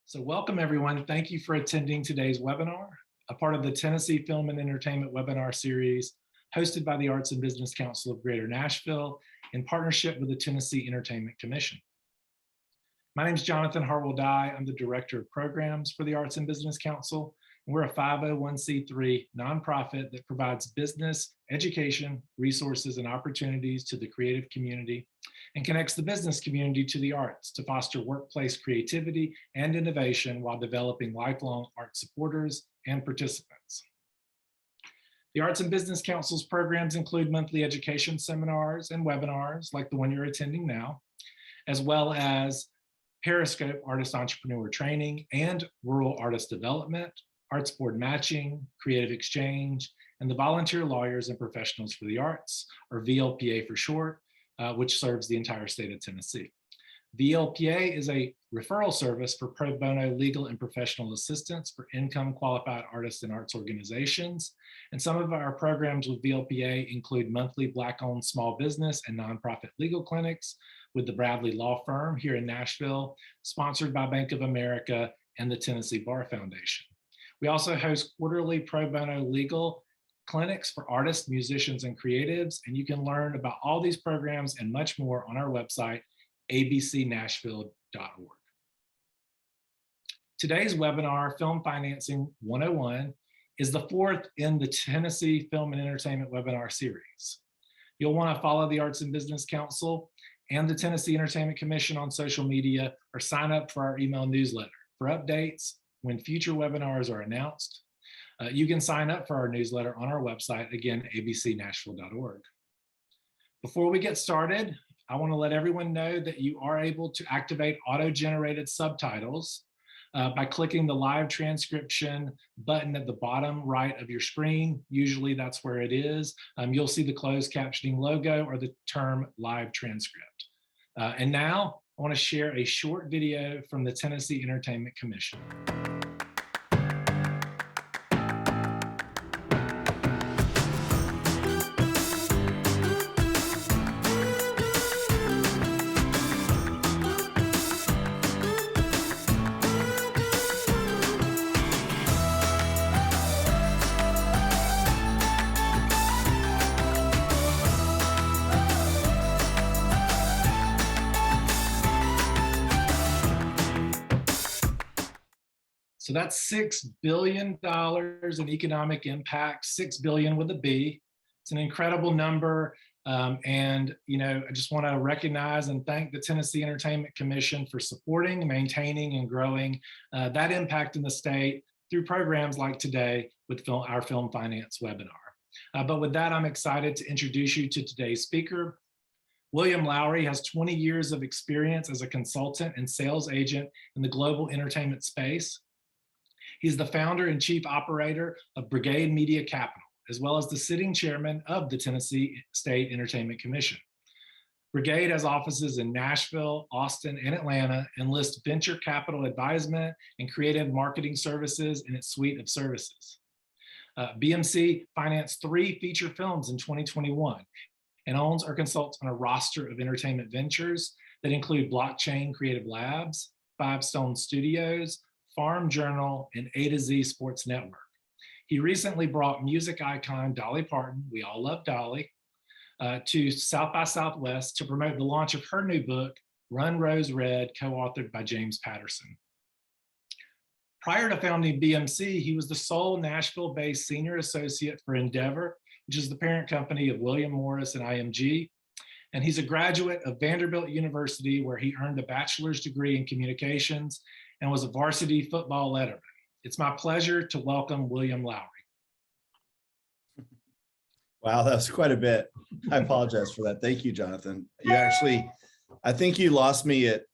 So welcome everyone. Thank you for attending today's webinar, a part of the Tennessee Film and Entertainment webinar series hosted by the Arts and Business Council of Greater Nashville in partnership with the Tennessee Entertainment Commission. My name is Jonathan Harwell-Dye. I'm the Director of Programs for the Arts and Business Council. And we're a 501c3 nonprofit that provides business, education, resources, and opportunities to the creative community and connects the business community to the arts to foster workplace creativity and innovation while developing lifelong art supporters and participants. The Arts and Business Council's programs include monthly education seminars and webinars like the one you're attending now, as well as Periscope Artist Entrepreneur Training and Rural Artist Development, Arts Board Matching, Creative Exchange, and the Volunteer Lawyers and Professionals for the Arts, or VLPA for short, which serves the entire state of Tennessee. VLPA is a referral service for pro bono legal and professional assistance for income qualified artists and arts organizations. And some of our programs with VLPA include monthly Black-owned small business and nonprofit legal clinics with the Bradley Law Firm here in Nashville, sponsored by Bank of America and the Tennessee Bar Foundation. We also host quarterly pro bono legal clinics for artists, musicians, and creatives, and you can learn about all these programs and much more on our website, abcnashville.org. Today's webinar, Film Financing 101, is the fourth in the Tennessee Film and Entertainment webinar series. You'll want to follow the Arts and Business Council and the Tennessee Entertainment Commission on social media or sign up for our email newsletter for updates when future webinars are announced. You can sign up for our newsletter on our website, again, abcnashville.org. Before we get started, I want to let everyone know that you are able to activate auto-generated subtitles by clicking the live transcription button at the bottom right of your screen. Usually that's where it is. You'll see the closed captioning logo or the term live transcript. And now I want to share a short video from the Tennessee Entertainment Commission. So that's $6 billion in economic impact, 6 billion with a B. It's an incredible number. And I just want to recognize and thank the Tennessee Entertainment Commission for supporting, maintaining, and growing that impact in the state through programs like today with our Film Finance webinar. But with that, I'm excited to introduce you to today's speaker. William Lowry has 20 years of experience as a consultant and sales agent in the global entertainment space. He's the founder and chief operator of Brigade Media Capital, as well as the sitting chairman of the Tennessee State Entertainment Commission. Brigade has offices in Nashville, Austin, and Atlanta, and lists venture capital advisement and creative marketing services in its suite of services. BMC financed 3 feature films in 2021 and owns or consults on a roster of entertainment ventures that include Blockchain Creative Labs, Five Stone Studios, Farm Journal, and A to Z Sports Network. He recently brought music icon Dolly Parton, we all love Dolly, to South by Southwest to promote the launch of her new book, Run Rose Red, co-authored by James Patterson. Prior to founding BMC, he was the sole Nashville-based senior associate for Endeavor, which is the parent company of William Morris and IMG. And he's a graduate of Vanderbilt University, where he earned a bachelor's degree in communications and was a varsity football letterman. It's my pleasure to welcome William Lowry. Wow, that was quite a bit. I apologize for that. Thank you, Jonathan. You actually, I think you lost me at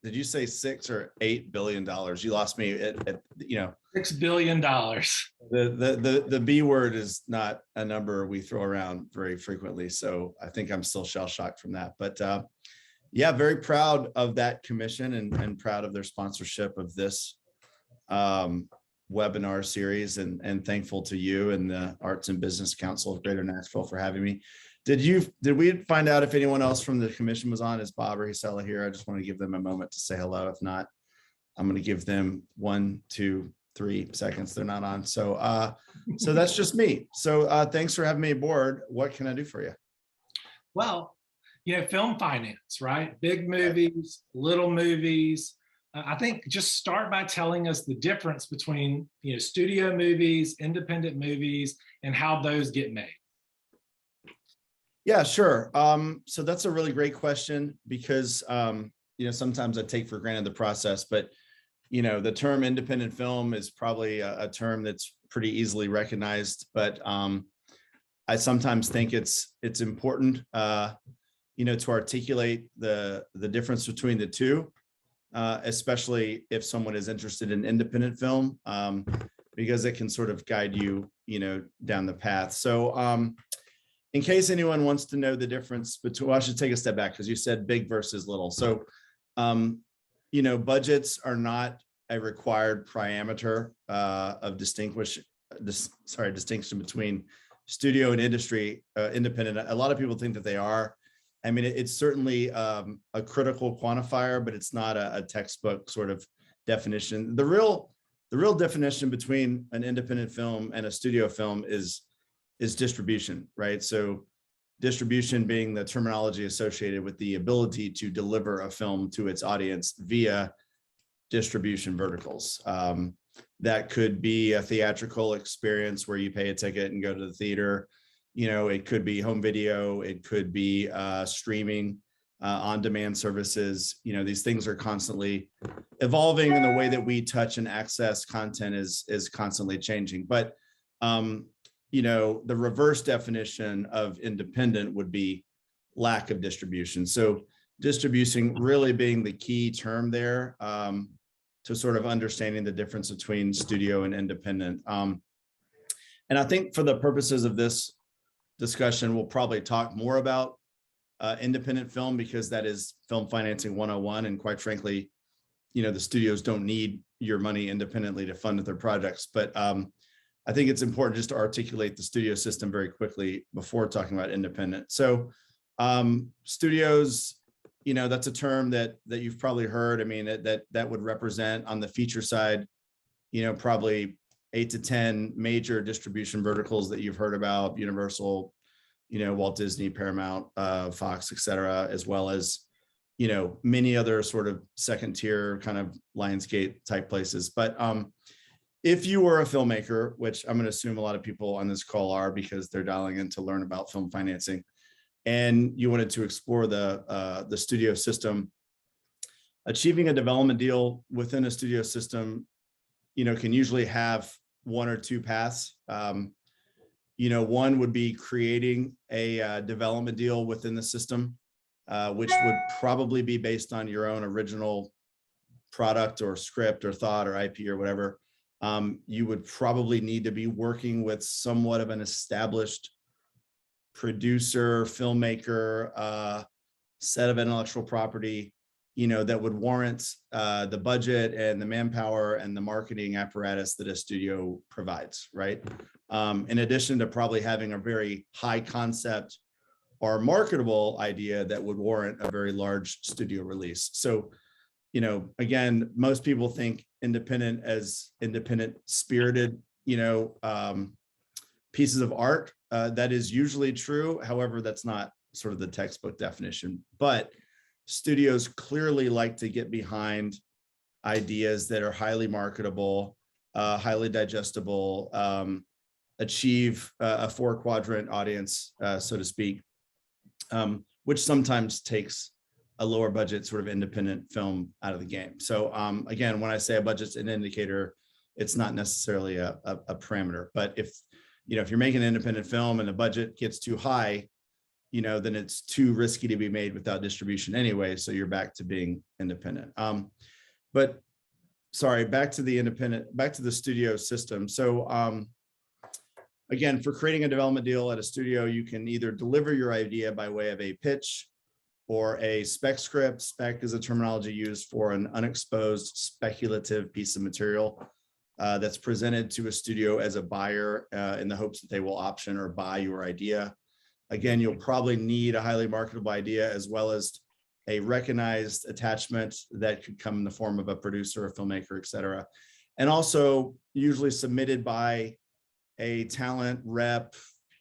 did you say $6 or $8 billion? You lost me at $6 billion. The B word is not a number we throw around very frequently. So I think I'm still shell-shocked from that. But yeah, very proud of that commission and proud of their sponsorship of this webinar series and thankful to you and the Arts and Business Council of Greater Nashville for having me. Did we find out if anyone else from the commission was on? Is Bob or Hisela here? I just want to give them a moment to say hello. If not, I'm going to give them 1, 2, 3 seconds. They're not on. So, so that's just me. So thanks for having me aboard. What can I do for you? Well, film finance, right? Big movies, little movies. I think just start by telling us the difference between, studio movies, independent movies, and how those get made. Yeah, sure. So that's a really great question because, sometimes I take for granted the process, but, the term independent film is probably a term that's pretty easily recognized, but I sometimes think it's important, to articulate the difference between the two, especially if someone is interested in independent film, because it can sort of guide you, down the path. So in case anyone wants to know the difference between, well, I should take a step back because you said big versus little. So, budgets are not a required parameter of distinction between studio and industry, independent. A lot of people think that they are. I mean, it's certainly a critical quantifier, but it's not a textbook sort of definition. The real definition between an independent film and a studio film is distribution, right? So distribution being the terminology associated with the ability to deliver a film to its audience via distribution verticals. That could be a theatrical experience where you pay a ticket and go to the theater. It could be home video. It could be streaming, on-demand services. These things are constantly evolving, and the way that we touch and access content is constantly changing. But the reverse definition of independent would be lack of distribution. So distribution really being the key term there, to sort of understanding the difference between studio and independent. And I think for the purposes of this discussion, we'll probably talk more about independent film because that is film financing 101. And quite frankly, the studios don't need your money independently to fund their projects. But I think it's important just to articulate the studio system very quickly before talking about independent. So studios, that's a term that you've probably heard. I mean, that would represent on the feature side, probably 8 to 10 major distribution verticals that you've heard about: Universal, Walt Disney, Paramount, Fox, et cetera, as well as, many other sort of second tier kind of Lionsgate type places. But if you were a filmmaker, which I'm going to assume a lot of people on this call are because they're dialing in to learn about film financing, and you wanted to explore the studio system, achieving a development deal within a studio system, can usually have one or two paths. One would be creating a development deal within the system, which would probably be based on your own original product or script or thought or IP or whatever. You would probably need to be working with somewhat of an established producer, filmmaker, set of intellectual property, that would warrant the budget and the manpower and the marketing apparatus that a studio provides, right? In addition to probably having a very high concept or marketable idea that would warrant a very large studio release. So, again, most people think independent as independent spirited, pieces of art. That is usually true. However, that's not sort of the textbook definition, but studios clearly like to get behind ideas that are highly marketable, highly digestible, achieve a 4-quadrant audience, so to speak, which sometimes takes a lower budget sort of independent film out of the game. So again, when I say a budget's an indicator, it's not necessarily a parameter. But if you're making an independent film and the budget gets too high, then it's too risky to be made without distribution anyway. So you're back to being independent. But sorry, back to the studio system. So again, for creating a development deal at a studio, you can either deliver your idea by way of a pitch or a spec script. Spec is a terminology used for an unexposed speculative piece of material that's presented to a studio as a buyer in the hopes that they will option or buy your idea. Again, you'll probably need a highly marketable idea as well as a recognized attachment that could come in the form of a producer, a filmmaker, et cetera. And also usually submitted by a talent rep,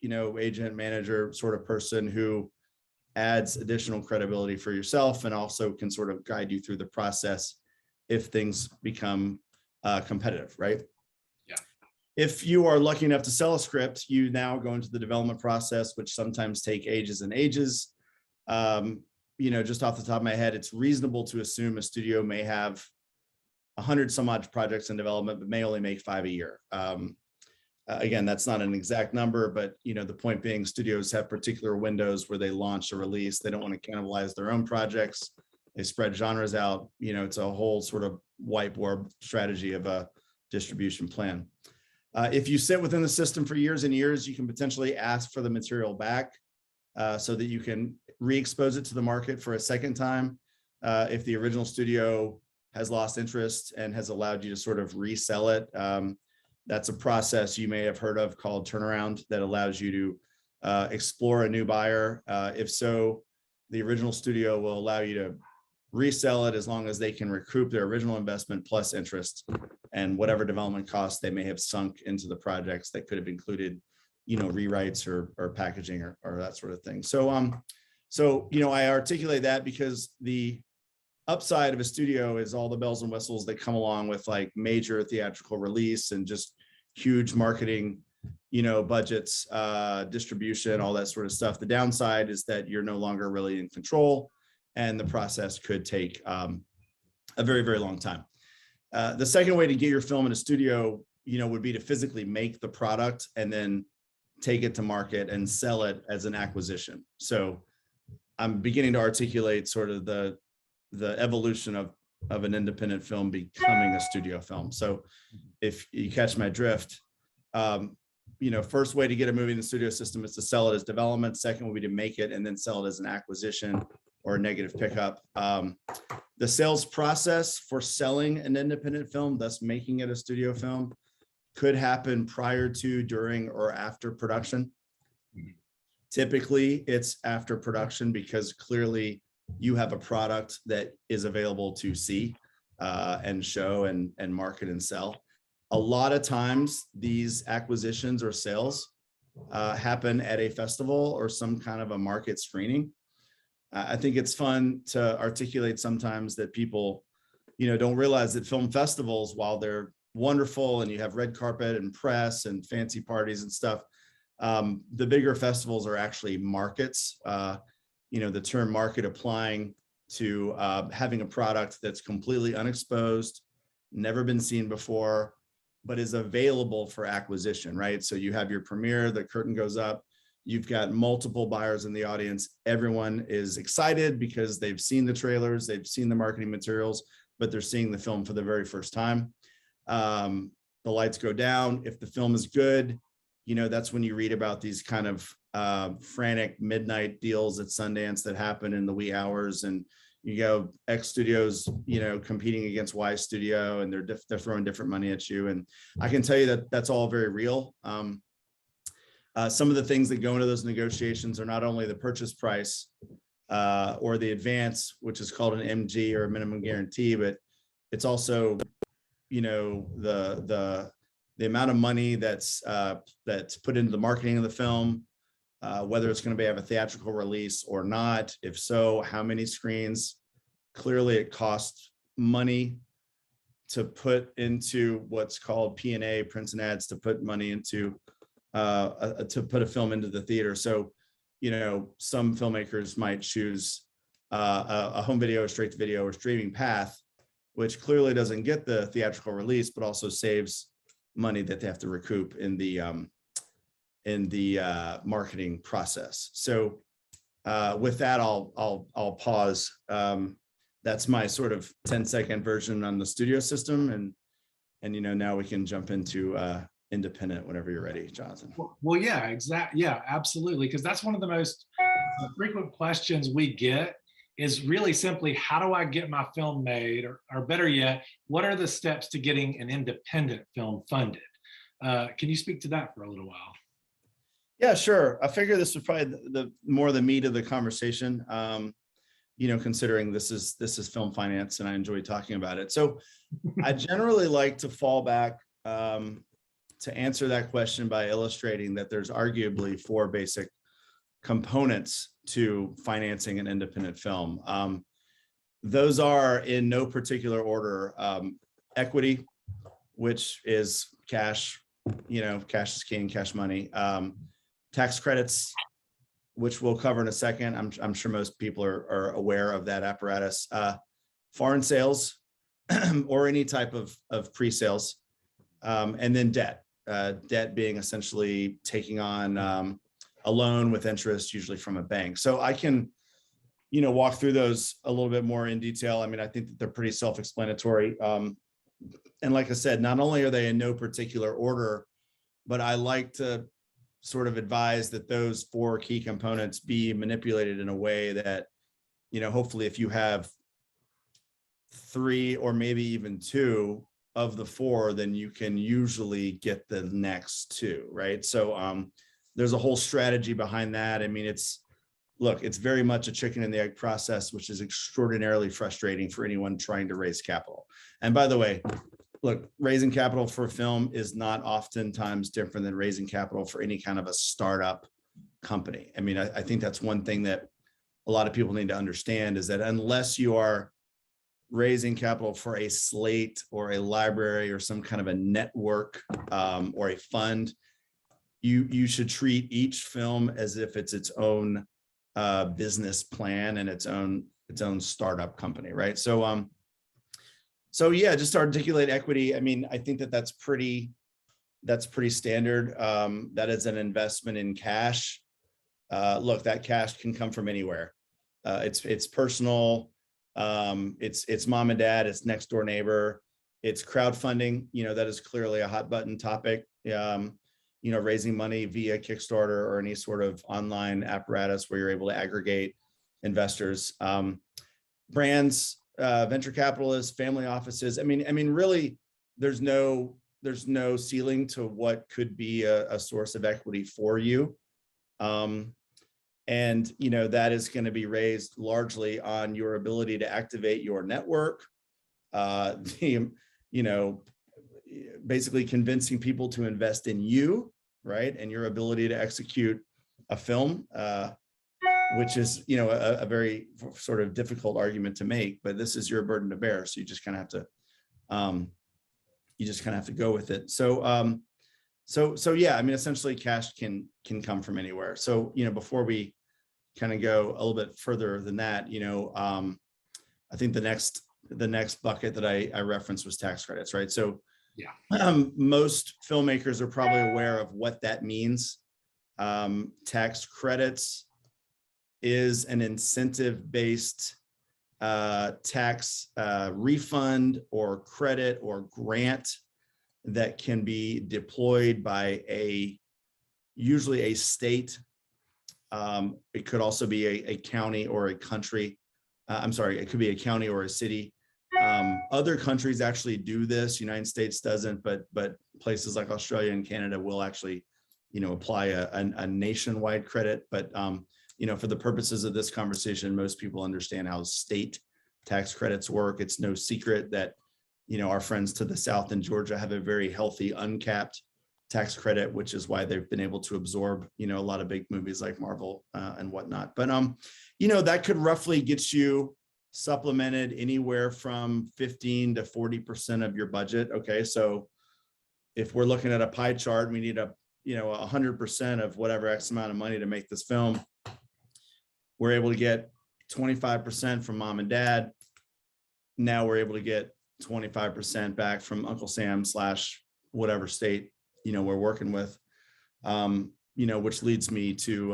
agent, manager sort of person who adds additional credibility for yourself and also can sort of guide you through the process if things become competitive, right? Yeah. If you are lucky enough to sell a script, you now go into the development process, which sometimes take ages and ages. Just off the top of my head, it's reasonable to assume a studio may have 100 some odd projects in development, but may only make 5 a year. Again, that's not an exact number, but the point being, studios have particular windows where they launch a release. They don't want to cannibalize their own projects. They spread genres out. It's a whole sort of whiteboard strategy of a distribution plan. If you sit within the system for years and years, you can potentially ask for the material back so that you can re-expose it to the market for a second time. If the original studio has lost interest and has allowed you to sort of resell it, that's a process you may have heard of called turnaround that allows you to explore a new buyer. If so, the original studio will allow you to resell it as long as they can recoup their original investment plus interest and whatever development costs they may have sunk into the projects that could have included, rewrites or packaging or that sort of thing. So, I articulate that because the upside of a studio is all the bells and whistles that come along with like major theatrical release and just huge marketing, budgets, distribution, all that sort of stuff. The downside is that you're no longer really in control and the process could take a very, very long time. The second way to get your film in a studio, would be to physically make the product and then take it to market and sell it as an acquisition. So I'm beginning to articulate sort of the evolution of an independent film becoming a studio film. So if you catch my drift, first way to get a movie in the studio system is to sell it as development. Second would be to make it and then sell it as an acquisition or a negative pickup. The sales process for selling an independent film, thus making it a studio film, could happen prior to, during, or after production. Typically, it's after production because clearly you have a product that is available to see and show and market and sell. A lot of times these acquisitions or sales happen at a festival or some kind of a market screening. I think it's fun to articulate sometimes that people, don't realize that film festivals, while they're wonderful and you have red carpet and press and fancy parties and stuff, the bigger festivals are actually markets. The term market applying to having a product that's completely unexposed, never been seen before, but is available for acquisition, right? So you have your premiere, the curtain goes up, you've got multiple buyers in the audience. Everyone is excited because they've seen the trailers, they've seen the marketing materials, but they're seeing the film for the very first time. The lights go down. If the film is good, that's when you read about these kind of frantic midnight deals at Sundance that happen in the wee hours, and you go X studios, competing against Y studio, and they're throwing different money at you. And I can tell you that that's all very real. Some of the things that go into those negotiations are not only the purchase price or the advance, which is called an MG or a minimum guarantee, but it's also, the amount of money that's put into the marketing of the film, whether it's going to have a theatrical release or not. If so, how many screens? Clearly, it costs money to put into what's called P&A, prints and ads, to put money into to put a film into the theater. So, some filmmakers might choose a home video, or straight to video, or streaming path, which clearly doesn't get the theatrical release, but also saves money that they have to recoup in the marketing process. So with that, I'll pause. That's my sort of 10-second version on the studio system, and now we can jump into independent whenever you're ready, Jonathan. Well, yeah, exactly. Yeah, absolutely. Because that's one of the most frequent questions we get, is really simply, how do I get my film made? Or better yet, what are the steps to getting an independent film funded? Can you speak to that for a little while? Yeah, sure. I figure this was probably the more the meat of the conversation. considering this is film finance and I enjoy talking about it. So I generally like to fall back to answer that question by illustrating that there's arguably 4 basic components to financing an independent film. Those are, in no particular order, equity, which is cash, cash is king, cash money. Tax credits, which we'll cover in a second. I'm sure most people are aware of that apparatus. Foreign sales or any type of pre-sales, and then debt. Debt being essentially taking on a loan with interest, usually from a bank. So I can, walk through those a little bit more in detail. I mean, I think that they're pretty self-explanatory. And like I said, not only are they in no particular order, but I like to sort of advise that those 4 key components be manipulated in a way that, hopefully if you have 3 or maybe even 2 of the 4, then you can usually get the next 2, right? So there's a whole strategy behind that. I mean, it's very much a chicken and the egg process, which is extraordinarily frustrating for anyone trying to raise capital. And by the way, look, raising capital for a film is not oftentimes different than raising capital for any kind of a startup company. I mean, I think that's one thing that a lot of people need to understand, is that unless you are raising capital for a slate or a library or some kind of a network or a fund, you should treat each film as if it's its own business plan and its own startup company, right? So yeah, just to articulate equity. I mean, I think that's pretty standard. That is an investment in cash. Look, that cash can come from anywhere. It's personal. It's mom and dad. It's next door neighbor. It's crowdfunding. That is clearly a hot button topic. Raising money via Kickstarter or any sort of online apparatus where you're able to aggregate investors, brands, venture capitalists, family offices. I mean, really, there's no ceiling to what could be a source of equity for you. And that is going to be raised largely on your ability to activate your network, basically convincing people to invest in you, right? And your ability to execute a film, which is, a very sort of difficult argument to make, but this is your burden to bear. So you just kind of have to go with it. So yeah, I mean, essentially cash can come from anywhere. So, before we kind of go a little bit further than that, I think the next bucket that I referenced was tax credits, right? So yeah, most filmmakers are probably aware of what that means. Tax credits is an incentive-based tax refund or credit or grant that can be deployed by usually a state. It could also be a county or a country. It could be a county or a city. Other countries actually do this. United States doesn't, but places like Australia and Canada will actually, apply a nationwide credit. But for the purposes of this conversation, most people understand how state tax credits work. It's no secret that, our friends to the south in Georgia have a very healthy uncapped tax credit, which is why they've been able to absorb, a lot of big movies like Marvel and whatnot. But, that could roughly get you supplemented anywhere from 15 to 40% of your budget. Okay. So if we're looking at a pie chart, we need 100% of whatever X amount of money to make this film. We're able to get 25% from mom and dad. Now we're able to get 25% back from Uncle Sam / whatever state, we're working with, which leads me to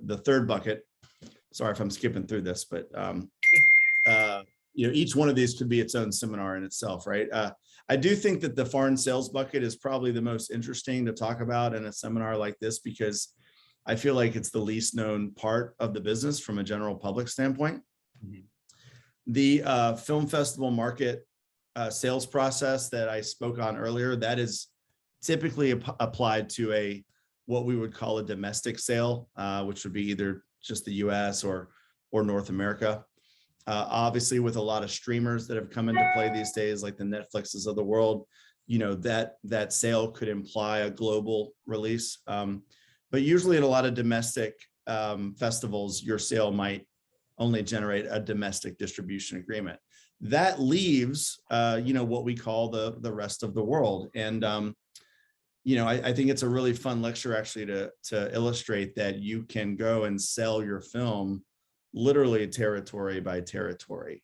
the third bucket. Sorry if I'm skipping through this, but each one of these could be its own seminar in itself, right? I do think that the foreign sales bucket is probably the most interesting to talk about in a seminar like this, because I feel like it's the least known part of the business from a general public standpoint. Mm-hmm. The film festival market sales process that I spoke on earlier, that is typically applied to what we would call a domestic sale, which would be either just the US or North America. Obviously, with a lot of streamers that have come into play these days, like the Netflixes of the world, that sale could imply a global release. But usually at a lot of domestic festivals, your sale might only generate a domestic distribution agreement. That leaves, what we call the rest of the world. And, I think it's a really fun lecture actually to illustrate that you can go and sell your film literally territory by territory.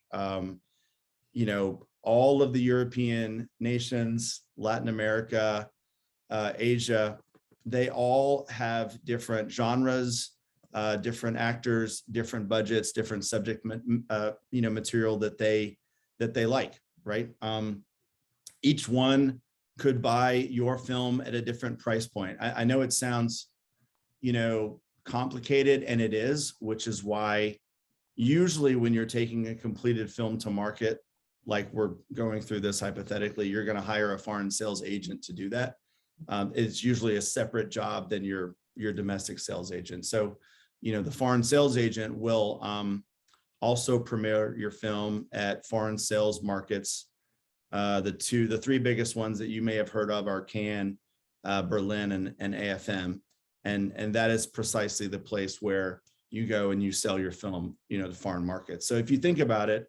All of the European nations, Latin America, Asia, they all have different genres, different actors, different budgets, different subject, material that they like, right? Each one could buy your film at a different price point. I know it sounds, complicated, and it is, which is why usually when you're taking a completed film to market, like we're going through this hypothetically, you're going to hire a foreign sales agent to do that. It's usually a separate job than your domestic sales agent. So, the foreign sales agent will also premiere your film at foreign sales markets. The three biggest ones that you may have heard of are Cannes, Berlin, and AFM. And that is precisely the place where you go and you sell your film, to foreign markets. So if you think about it,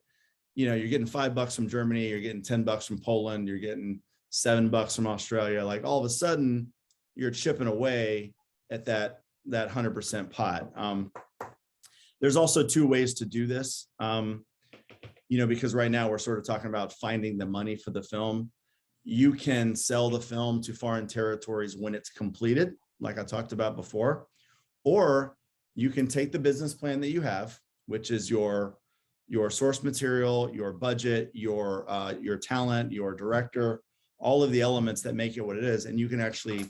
you're getting $5 from Germany, you're getting $10 from Poland, you're getting $7 from Australia. Like all of a sudden, you're chipping away at that 100% pot. There's also two ways to do this, because right now we're sort of talking about finding the money for the film. You can sell the film to foreign territories when it's completed, like I talked about before, or you can take the business plan that you have, which is your source material, your budget, your talent, your director, all of the elements that make it what it is, and you can actually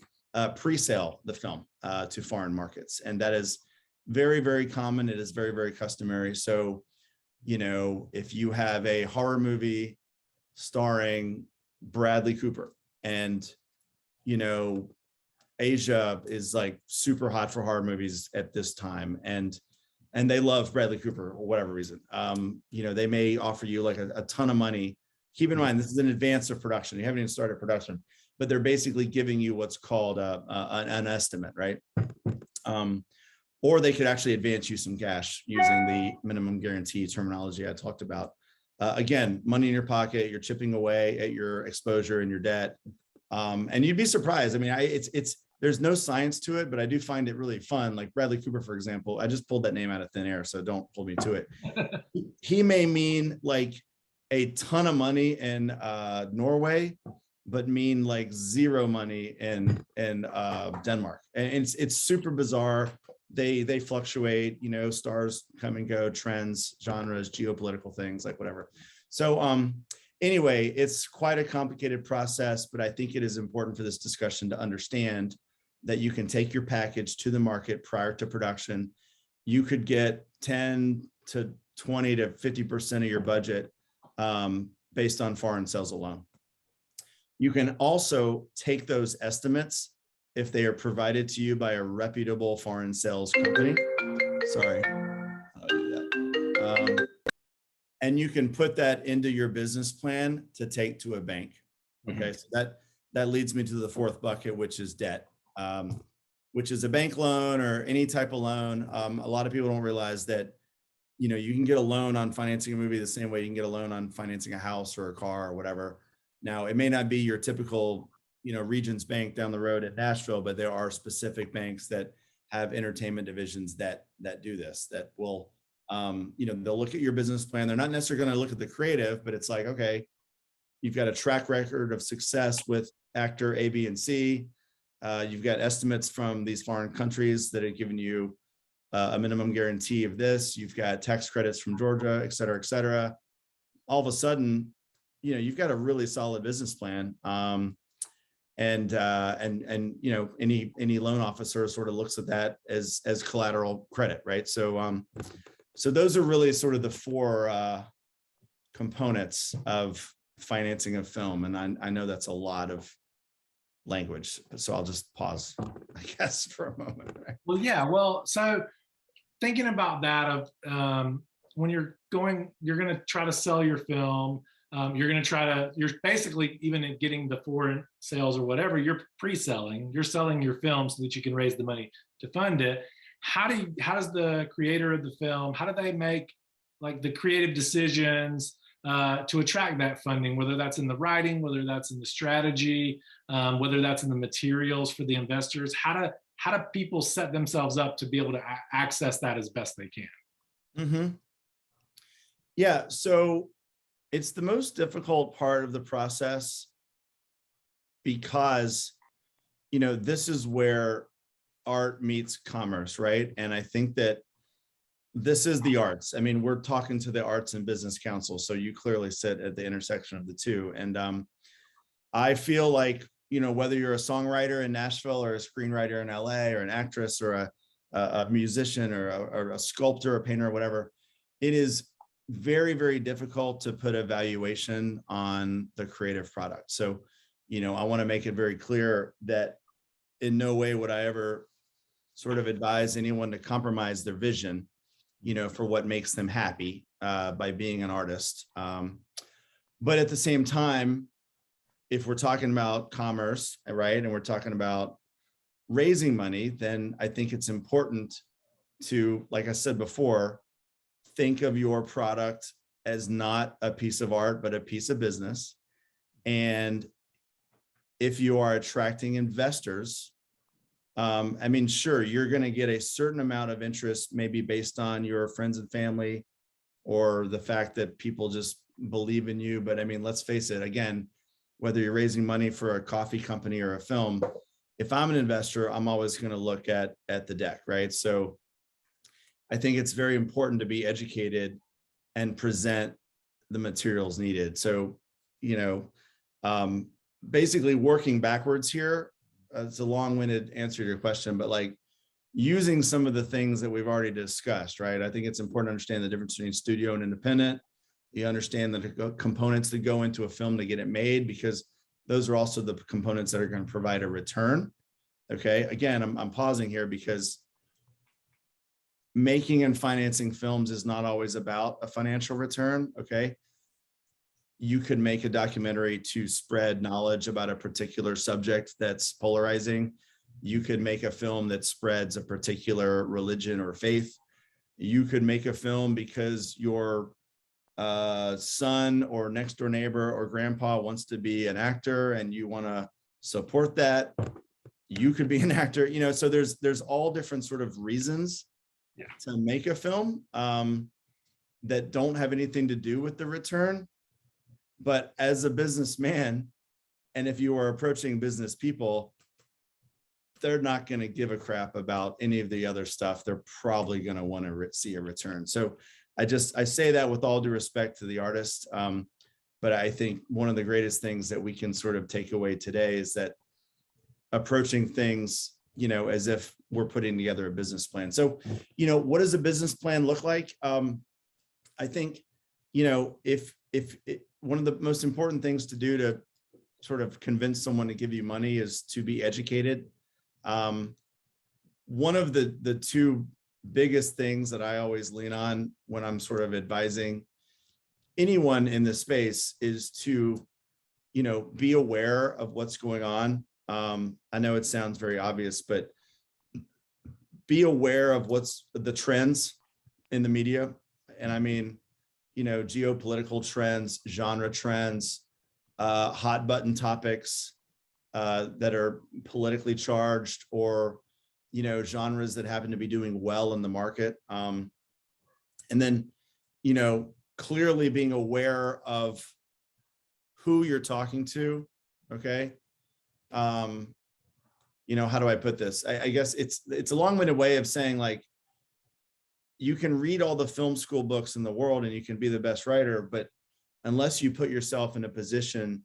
pre-sale the film to foreign markets. And that is very, very common. It is very, very customary. So, if you have a horror movie starring Bradley Cooper, and, Asia is like super hot for horror movies at this time, and they love Bradley Cooper for whatever reason. They may offer you like a ton of money. Keep in mind, this is in advance of production. You haven't even started production, but they're basically giving you what's called an estimate, right? Or they could actually advance you some cash using the minimum guarantee terminology I talked about. Again, money in your pocket, you're chipping away at your exposure and your debt. And you'd be surprised. I mean, there's no science to it, but I do find it really fun. Like Bradley Cooper, for example, I just pulled that name out of thin air, so don't hold me to it. He may mean like a ton of money in Norway, but mean like zero money in Denmark. And it's super bizarre. They fluctuate, stars come and go, trends, genres, geopolitical things, like whatever. So anyway, it's quite a complicated process, but I think it is important for this discussion to understand that you can take your package to the market prior to production. You could get 10 to 20 to 50% of your budget based on foreign sales alone. You can also take those estimates if they are provided to you by a reputable foreign sales company. Sorry. I'll do that. And you can put that into your business plan to take to a bank. Okay, so that leads me to the fourth bucket, which is debt, which is a bank loan or any type of loan. A lot of people don't realize that, you can get a loan on financing a movie the same way you can get a loan on financing a house or a car or whatever. Now, it may not be your typical, Regions Bank down the road in Nashville, but there are specific banks that have entertainment divisions that do this, that will, they'll look at your business plan. They're not necessarily going to look at the creative, but it's like, okay, you've got a track record of success with actor A, B, and C. You've got estimates from these foreign countries that have given you a minimum guarantee of this. You've got tax credits from Georgia, et cetera, et cetera. All of a sudden, you've got a really solid business plan. And any loan officer sort of looks at that as collateral credit, right? So those are really sort of the four components of financing a film, and I know that's a lot of language, so I'll just pause, I guess, for a moment. Right? Well, yeah. Well, so thinking about that, of when you're going to try to sell your film, you're basically, even getting the foreign sales or whatever, you're pre-selling, you're selling your film so that you can raise the money to fund it. How does the creator of the film, how do they make like the creative decisions to attract that funding, whether that's in the writing, whether that's in the strategy, whether that's in the materials for the investors? How do people set themselves up to be able to access that as best they can? Mm-hmm. Yeah, so it's the most difficult part of the process because, this is where art meets commerce, right? And I think that this is the arts. I mean, we're talking to the Arts and Business Council, so you clearly sit at the intersection of the two. And I feel like, whether you're a songwriter in Nashville or a screenwriter in LA or an actress or a musician or a sculptor or painter or whatever, it is very, very difficult to put a valuation on the creative product. So, I want to make it very clear that in no way would I ever sort of advise anyone to compromise their vision, for what makes them happy by being an artist. But at the same time, if we're talking about commerce, right, and we're talking about raising money, then I think it's important to, like I said before, think of your product as not a piece of art, but a piece of business. And if you are attracting investors, I mean, sure, you're going to get a certain amount of interest, maybe based on your friends and family or the fact that people just believe in you. But I mean, let's face it, again, whether you're raising money for a coffee company or a film, if I'm an investor, I'm always going to look at the deck, right? So I think it's very important to be educated and present the materials needed. So, basically working backwards here, it's a long-winded answer to your question, but like using some of the things that we've already discussed, right? I think it's important to understand the difference between studio and independent. You understand the components that go into a film to get it made, because those are also the components that are going to provide a return. Okay. Again, I'm pausing here because making and financing films is not always about a financial return. Okay. You could make a documentary to spread knowledge about a particular subject that's polarizing. You could make a film that spreads a particular religion or faith. You could make a film because your son or next door neighbor or grandpa wants to be an actor and you want to support that. You could be an actor, so there's all different sort of reasons to make a film that don't have anything to do with the return. But as a businessman, and if you are approaching business people, they're not going to give a crap about any of the other stuff. They're probably going to want to see a return. So I say that with all due respect to the artist. But I think one of the greatest things that we can sort of take away today is that approaching things, as if we're putting together a business plan. So, what does a business plan look like? I think, if one of the most important things to do to sort of convince someone to give you money is to be educated. One of the two biggest things that I always lean on when I'm sort of advising anyone in this space is to, be aware of what's going on. I know it sounds very obvious, but be aware of what's the trends in the media. And I mean, geopolitical trends, genre trends, hot button topics that are politically charged, or, genres that happen to be doing well in the market. And then, clearly being aware of who you're talking to. Okay. How do I put this? I guess it's a long-winded way of saying, like, you can read all the film school books in the world and you can be the best writer, but unless you put yourself in a position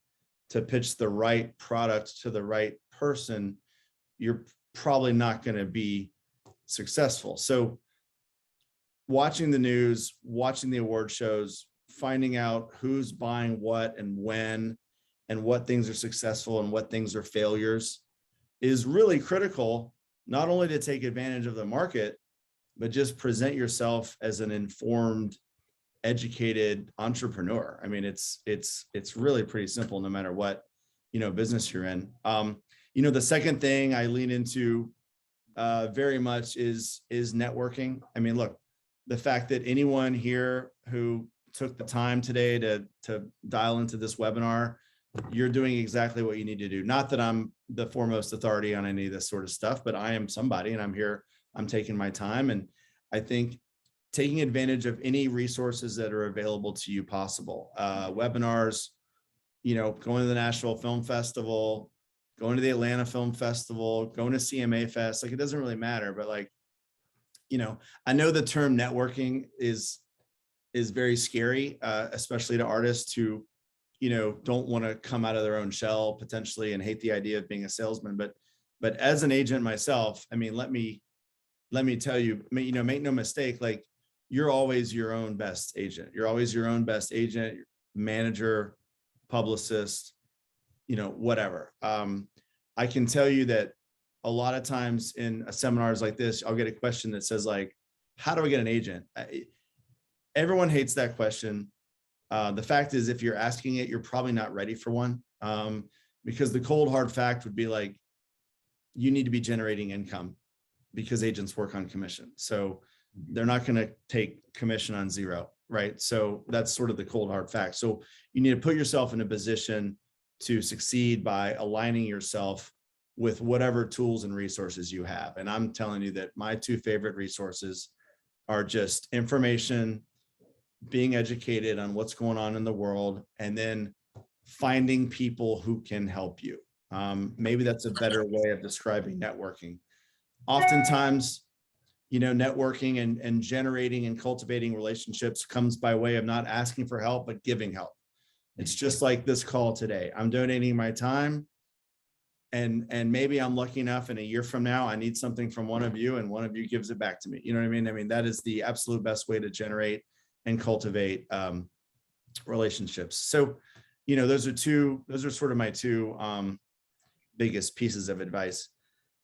to pitch the right product to the right person, you're probably not going to be successful. So watching the news, watching the award shows, finding out who's buying what and when, and what things are successful and what things are failures is really critical, not only to take advantage of the market, but just present yourself as an informed educated entrepreneur. I mean, it's really pretty simple no matter what, business you're in. The second thing I lean into very much is networking. I mean, look, the fact that anyone here who took the time today to dial into this webinar, you're doing exactly what you need to do. Not that I'm the foremost authority on any of this sort of stuff, but I am somebody, and I'm here, I'm taking my time. And I think taking advantage of any resources that are available to you possible, webinars, going to the Nashville Film Festival, going to the Atlanta Film Festival, going to CMA Fest, like, it doesn't really matter, but like, I know the term networking is very scary, especially to artists who, don't want to come out of their own shell potentially and hate the idea of being a salesman. But as an agent myself, I mean, let me tell you, make no mistake, like, you're always your own best agent. You're always your own best agent, manager, publicist, whatever. I can tell you that a lot of times in seminars like this, I'll get a question that says, like, how do I get an agent? Everyone hates that question. The fact is, if you're asking it, you're probably not ready for one, because the cold hard fact would be like, you need to be generating income because agents work on commission. So they're not going to take commission on zero, right? So that's sort of the cold hard fact. So you need to put yourself in a position to succeed by aligning yourself with whatever tools and resources you have. And I'm telling you that my two favorite resources are just information, being educated on what's going on in the world, and then finding people who can help you. Maybe that's a better way of describing networking. Oftentimes, networking and generating and cultivating relationships comes by way of not asking for help, but giving help. It's just like this call today. I'm donating my time, and maybe I'm lucky enough in a year from now, I need something from one of you, and one of you gives it back to me. You know what I mean? I mean, that is the absolute best way to generate and cultivate relationships. So, those are sort of my two biggest pieces of advice.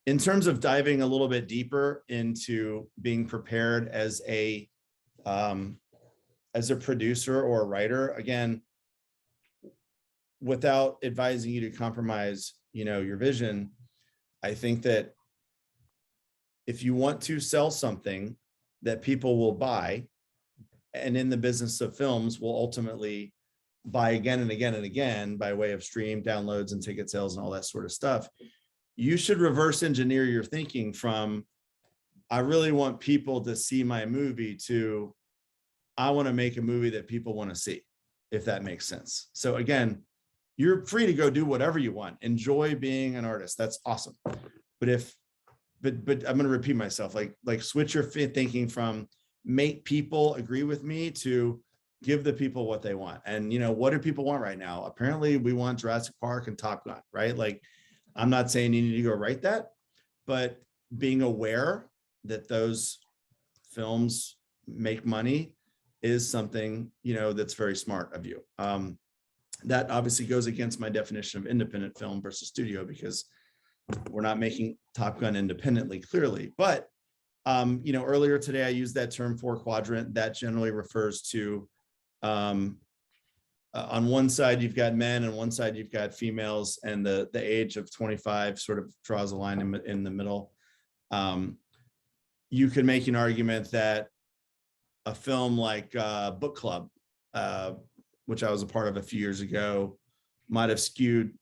In terms of diving a little bit deeper into being prepared as a producer or a writer, again, without advising you to compromise, your vision, I think that if you want to sell something that people will buy, and in the business of films will ultimately buy again and again and again by way of stream downloads and ticket sales and all that sort of stuff, you should reverse engineer your thinking from, I really want people to see my movie, to, I want to make a movie that people want to see, if that makes sense. So again, you're free to go do whatever you want. Enjoy being an artist. That's awesome. But I'm going to repeat myself, like switch your thinking from make people agree with me to give the people what they want. And, what do people want right now? Apparently we want Jurassic Park and Top Gun, right? Like, I'm not saying you need to go write that, but being aware that those films make money is something, that's very smart of you. That obviously goes against my definition of independent film versus studio, because we're not making Top Gun independently, clearly. But, earlier today, I used that term 4 quadrant. That generally refers to, on one side, you've got men, and one side you've got females, and the age of 25 sort of draws a line in the middle. You could make an argument that a film like Book Club, which I was a part of a few years ago, might have skewed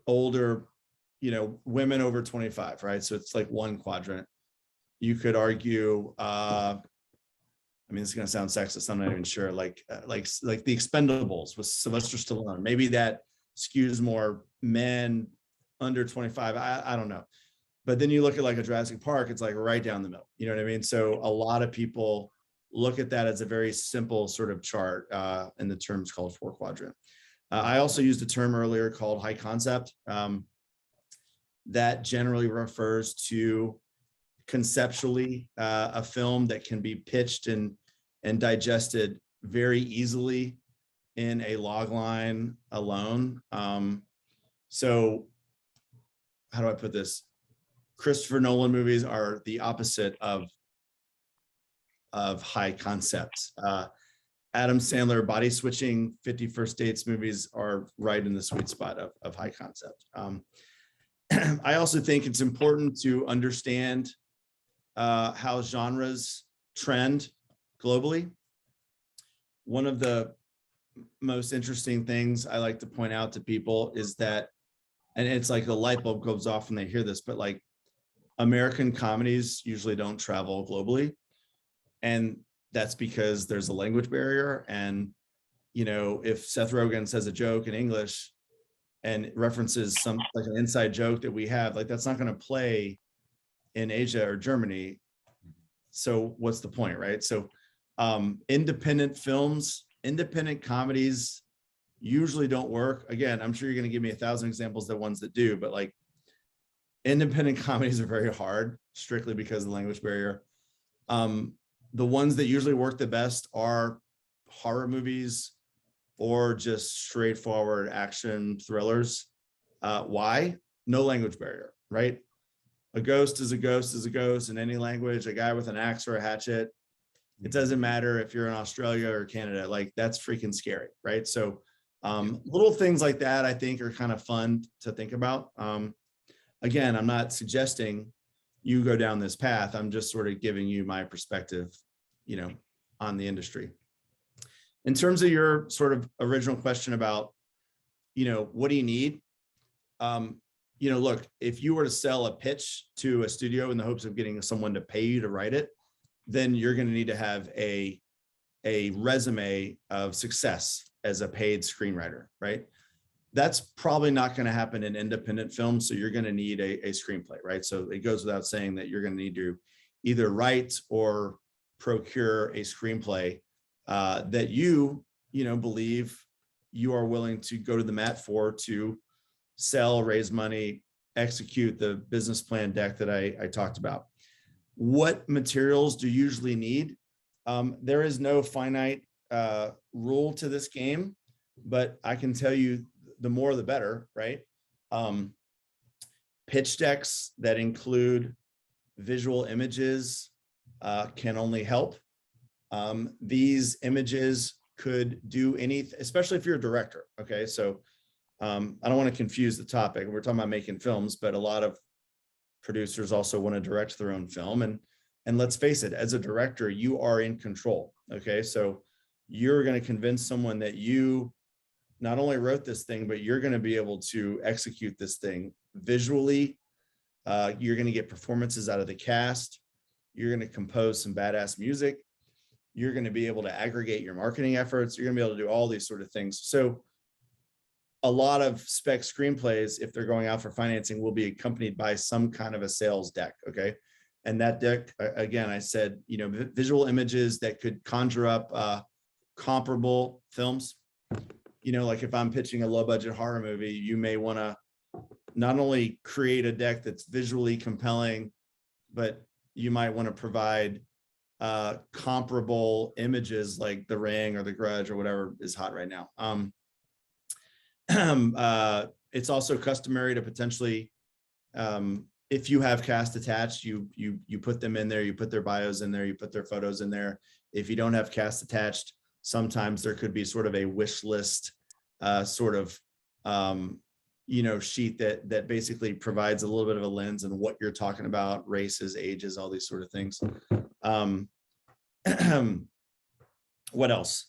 older, women over 25, right? So it's like one quadrant. You could argue, I mean, it's going to sound sexist, I'm not even sure, like The Expendables with Sylvester Stallone. Maybe that skews more men under 25. I don't know. But then you look at like a Jurassic Park, it's like right down the middle. You know what I mean? So a lot of people look at that as a very simple sort of chart, and the term's called 4 quadrant. I also used a term earlier called high concept. That generally refers to conceptually a film that can be pitched and digested very easily in a log line alone. So how do I put this? Christopher Nolan movies are the opposite of high concepts. Adam Sandler body switching 50 First Dates movies are right in the sweet spot of high concept. I also think it's important to understand how genres trend globally. One of the most interesting things I like to point out to people is that, and it's like the light bulb goes off when they hear this, but like American comedies usually don't travel globally. And that's because there's a language barrier. And, you know, if Seth Rogen says a joke in English and references some like an inside joke that we have, like that's not going to play in Asia or Germany. So what's the point, right? So independent films, independent comedies usually don't work. Again, I'm sure you're going to give me 1,000 examples of the ones that do, but like independent comedies are very hard strictly because of the language barrier. The ones that usually work the best are horror movies or just straightforward action thrillers. Why? No language barrier, right? A ghost is a ghost is a ghost in any language. A guy with an axe or a hatchet. It doesn't matter if you're in Australia or Canada, like that's freaking scary, right? So little things like that, I think are kind of fun to think about. Again, I'm not suggesting you go down this path. I'm just sort of giving you my perspective, you know, on the industry. In terms of your sort of original question about, you know, what do you need? You know, look, if you were to sell a pitch to a studio in the hopes of getting someone to pay you to write it, then you're going to need to have a resume of success as a paid screenwriter, right? That's probably not going to happen in independent films. So you're going to need a screenplay, right? So it goes without saying that you're going to need to either write or procure a screenplay that you know, believe you are willing to go to the mat for, to sell, raise money, execute the business plan deck that I talked about. What materials do you usually need? There is no finite rule to this game, but I can tell you the more the better, right? Pitch decks that include visual images can only help. These images could do anything, especially if you're a director, okay? So I don't want to confuse the topic. We're talking about making films, but a lot of producers also want to direct their own film. And let's face it, as a director, you are in control, okay? So you're going to convince someone that you not only wrote this thing, but you're going to be able to execute this thing visually. You're going to get performances out of the cast. You're going to compose some badass music. You're going to be able to aggregate your marketing efforts. You're going to be able to do all these sort of things. So a lot of spec screenplays, if they're going out for financing, will be accompanied by some kind of a sales deck, okay? And that deck, again, I said, you know, visual images that could conjure up comparable films. You know, like if I'm pitching a low budget horror movie, you may want to not only create a deck that's visually compelling, but you might want to provide comparable images like The Ring or The Grudge or whatever is hot right now. It's also customary to potentially, if you have cast attached, you put them in there, you put their bios in there, you put their photos in there. If you don't have cast attached, sometimes there could be sort of a wish list sort of you know, sheet that basically provides a little bit of a lens on what you're talking about, races, ages, all these sort of things. What else?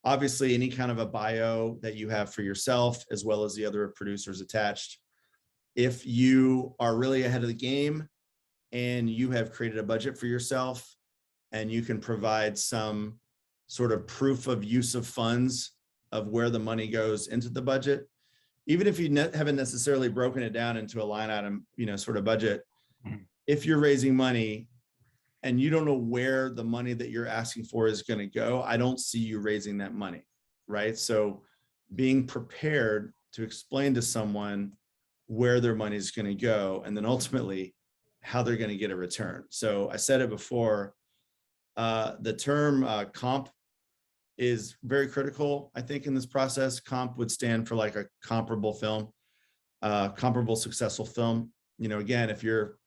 Obviously, any kind of a bio that you have for yourself, as well as the other producers attached. If you are really ahead of the game and you have created a budget for yourself and you can provide some sort of proof of use of funds of where the money goes into the budget, even if you haven't necessarily broken it down into a line item, you know, sort of budget, if you're raising money and you don't know where the money that you're asking for is going to go, I don't see you raising that money, right? So being prepared to explain to someone where their money is going to go, and then ultimately how they're going to get a return. So I said it before, the term comp is very critical, I think, in this process. Comp would stand for like a comparable film, comparable successful film. You know, again, if you're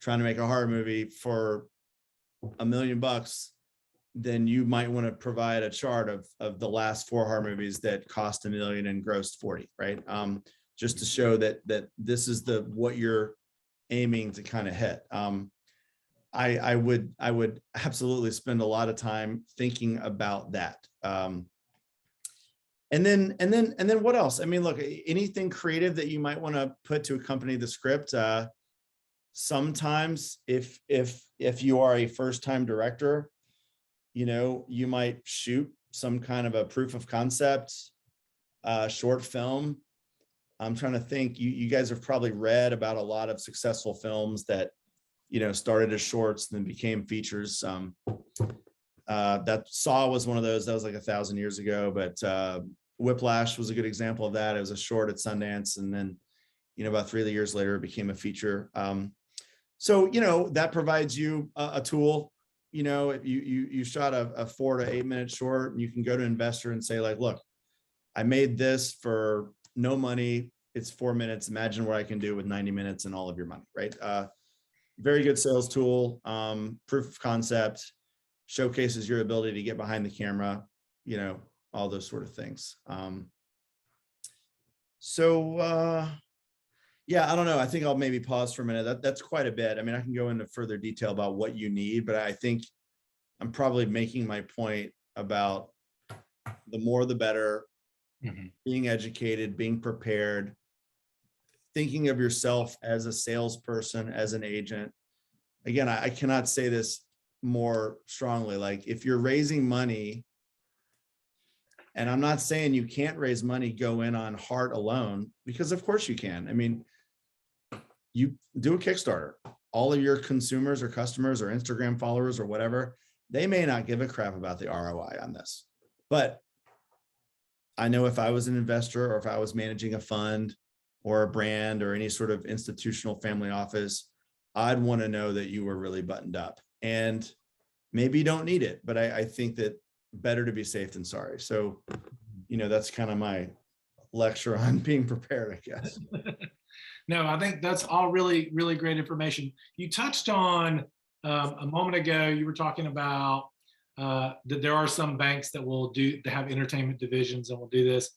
trying to make a horror movie for $1 million, then you might want to provide a chart of the last 4 horror movies that cost $1 million and grossed 40, right? Just to show that this is what you're aiming to kind of hit. I would absolutely spend a lot of time thinking about that. And then what else? I mean, look, anything creative that you might want to put to accompany the script. Sometimes if you are a first-time director, you might shoot some kind of a proof of concept short film. I'm trying to think, you guys have probably read about a lot of successful films that, started as shorts and then became features. That Saw was one of those. That was like 1,000 years ago, but Whiplash was a good example of that. It was a short at Sundance, and then, about 3 years later, it became a feature. So, that provides you a tool. You shot a 4 to 8 minute short, and you can go to an investor and say, like, look, I made this for no money. It's 4 minutes. Imagine what I can do with 90 minutes and all of your money, right? Very good sales tool. Proof of concept, showcases your ability to get behind the camera, all those sort of things. Yeah, I don't know. I think I'll maybe pause for a minute. That's quite a bit. I mean, I can go into further detail about what you need, but I think I'm probably making my point about the more the better, being educated, being prepared, thinking of yourself as a salesperson, as an agent. Again, I cannot say this more strongly. Like, if you're raising money, and I'm not saying you can't raise money, go in on heart alone, because of course you can. I mean, you do a Kickstarter, all of your consumers or customers or Instagram followers or whatever, they may not give a crap about the ROI on this. But I know if I was an investor, or if I was managing a fund or a brand or any sort of institutional family office, I'd want to know that you were really buttoned up. And maybe you don't need it, but I think that better to be safe than sorry. So, that's kind of my lecture on being prepared, I guess. No, I think that's all really, really great information. You touched on a moment ago, you were talking about that there are some banks that have entertainment divisions and will do this.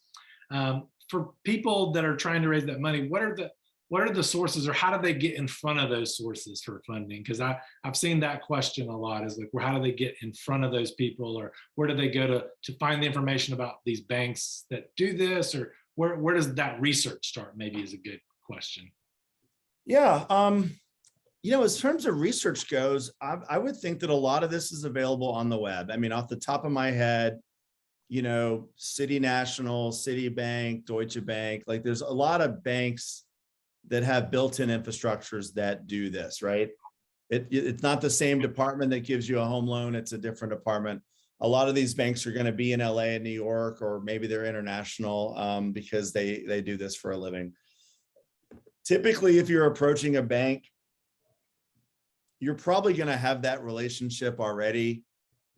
For people that are trying to raise that money, what are the sources, or how do they get in front of those sources for funding? Because I've seen that question a lot, is like, well, how do they get in front of those people, or where do they go to find the information about these banks that do this, or where does that research start? Maybe is a good question. Yeah. As terms of research goes, I would think that a lot of this is available on the web. I mean, off the top of my head, City National, Citibank, Deutsche Bank, like there's a lot of banks that have built-in infrastructures that do this, right? It's not the same department that gives you a home loan. It's a different department. A lot of these banks are going to be in LA and New York, or maybe they're international because they do this for a living. Typically, if you're approaching a bank, you're probably going to have that relationship already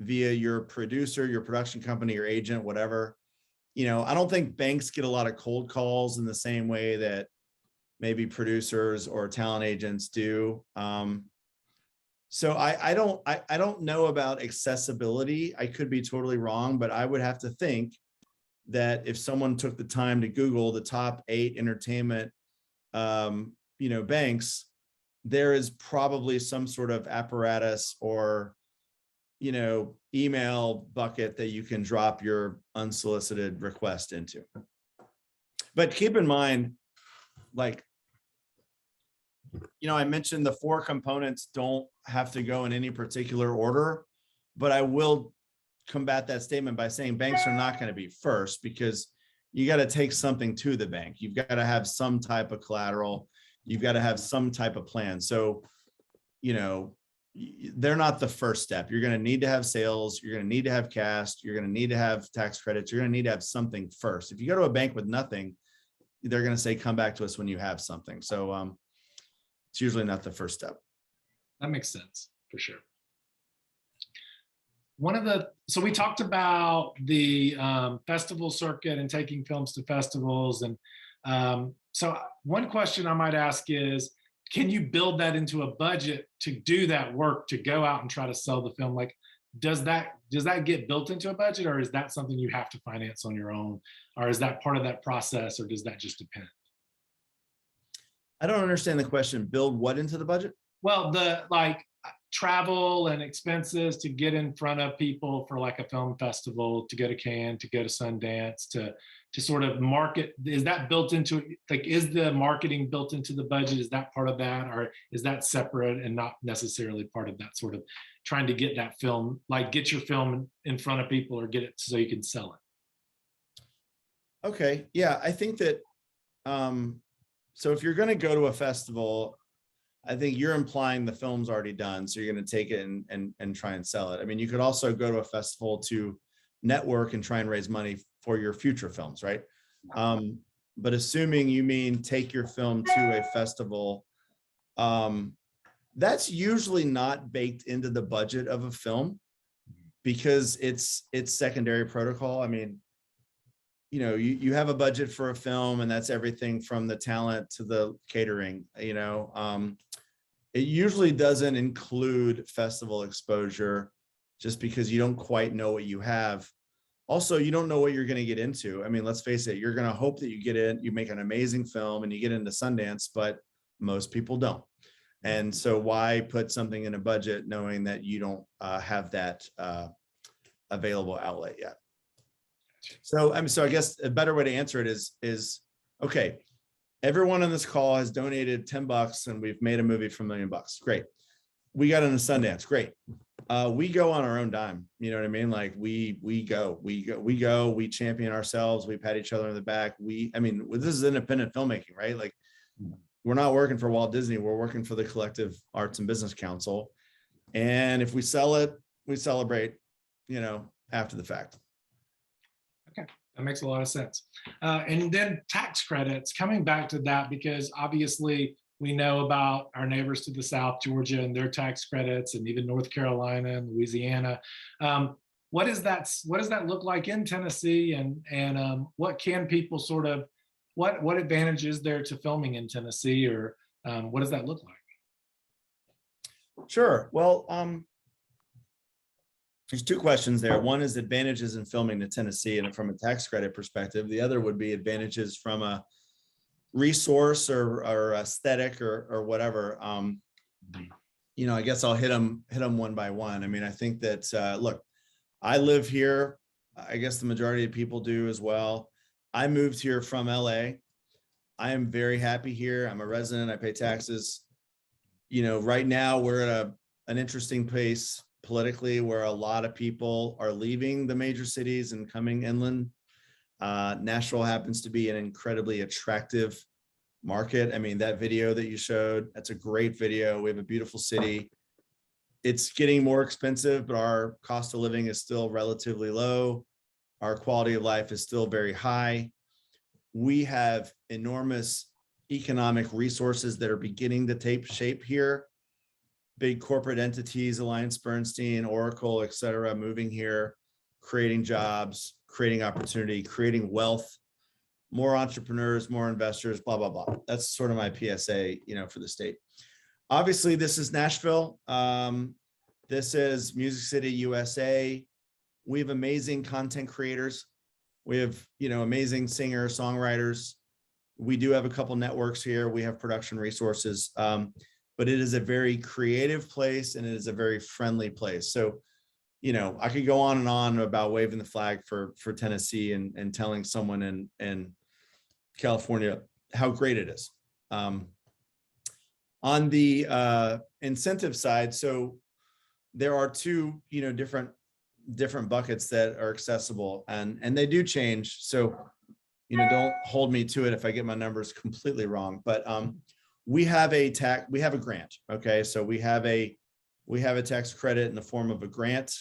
via your producer, your production company, your agent, whatever. I don't think banks get a lot of cold calls in the same way that maybe producers or talent agents do. So I don't know about accessibility. I could be totally wrong, but I would have to think that if someone took the time to Google the top 8 entertainment banks, there is probably some sort of apparatus or, email bucket that you can drop your unsolicited request into. But keep in mind, like, I mentioned the 4 components don't have to go in any particular order, but I will combat that statement by saying banks are not going to be first, because you got to take something to the bank. You've got to have some type of collateral. You've got to have some type of plan. So, they're not the first step. You're going to need to have sales. You're going to need to have cash. You're going to need to have tax credits. You're going to need to have something first. If you go to a bank with nothing, they're going to say, come back to us when you have something. So it's usually not the first step. That makes sense for sure. So we talked about the festival circuit and taking films to festivals. And so one question I might ask is, can you build that into a budget to do that work, to go out and try to sell the film? Like, does that get built into a budget, or is that something you have to finance on your own, or is that part of that process, or does that just depend? I don't understand the question. Build what into the budget? Well, the like travel and expenses to get in front of people for like a film festival, to go to Cannes, to go to Sundance, to sort of market, is that built into it? Like, is the marketing built into the budget? Is that part of that, or is that separate and not necessarily part of that sort of trying to get that film, like get your film in front of people or get it so you can sell it? Okay, yeah, I think that so if you're going to go to a festival, I think you're implying the film's already done, so you're going to take it and try and sell it. I mean, you could also go to a festival to network and try and raise money for your future films, right? But assuming you mean take your film to a festival, that's usually not baked into the budget of a film because it's secondary protocol. I mean, you know, you have a budget for a film, and that's everything from the talent to the catering, you know. It usually doesn't include festival exposure just because you don't quite know what you have. Also, you don't know what you're going to get into. I mean, let's face it, you're going to hope that you get in, you make an amazing film and you get into Sundance, but most people don't. And so why put something in a budget knowing that you don't have that available outlet yet? So I guess a better way to answer it is okay, everyone on this call has donated $10 and we've made a movie for $1 million. Great. We got into Sundance. Great. We go on our own dime. You know what I mean? Like we champion ourselves. We pat each other on the back. This is independent filmmaking, right? Like we're not working for Walt Disney. We're working for the Collective Arts and Business Council. And if we sell it, we celebrate, you know, after the fact. Okay, that makes a lot of sense. And then tax credits, coming back to that, because obviously we know about our neighbors to the south, Georgia, and their tax credits, and even North Carolina and Louisiana. What does that look like in Tennessee, and what can people sort of, what advantage is there to filming in Tennessee, or what does that look like? Sure. Well, there's two questions there. One is advantages in filming to Tennessee and from a tax credit perspective. The other would be advantages from a resource or aesthetic or whatever. You know, I guess I'll hit them one by one. I mean, I think that, look, I live here. I guess the majority of people do as well. I moved here from LA. I am very happy here. I'm a resident. I pay taxes. You know, right now we're at an interesting place politically where a lot of people are leaving the major cities and coming inland. Nashville happens to be an incredibly attractive market. I mean, that video that you showed, that's a great video. We have a beautiful city. It's getting more expensive, but our cost of living is still relatively low. Our quality of life is still very high. We have enormous economic resources that are beginning to take shape here. Big corporate entities, AllianceBernstein, Oracle, et cetera, moving here, creating jobs, creating opportunity, creating wealth, more entrepreneurs, more investors, blah, blah, blah. That's sort of my PSA, you know, for the state. Obviously, this is Nashville. This is Music City, USA. We have amazing content creators. We have, you know, amazing singers, songwriters. We do have a couple networks here. We have production resources. But it is a very creative place and it is a very friendly place. So, you know, I could go on and on about waving the flag for Tennessee and telling someone in California how great it is. On the incentive side, so there are two, you know, different buckets that are accessible and they do change. So, you know, don't hold me to it if I get my numbers completely wrong, but we have a grant. Okay. So we have a tax credit in the form of a grant.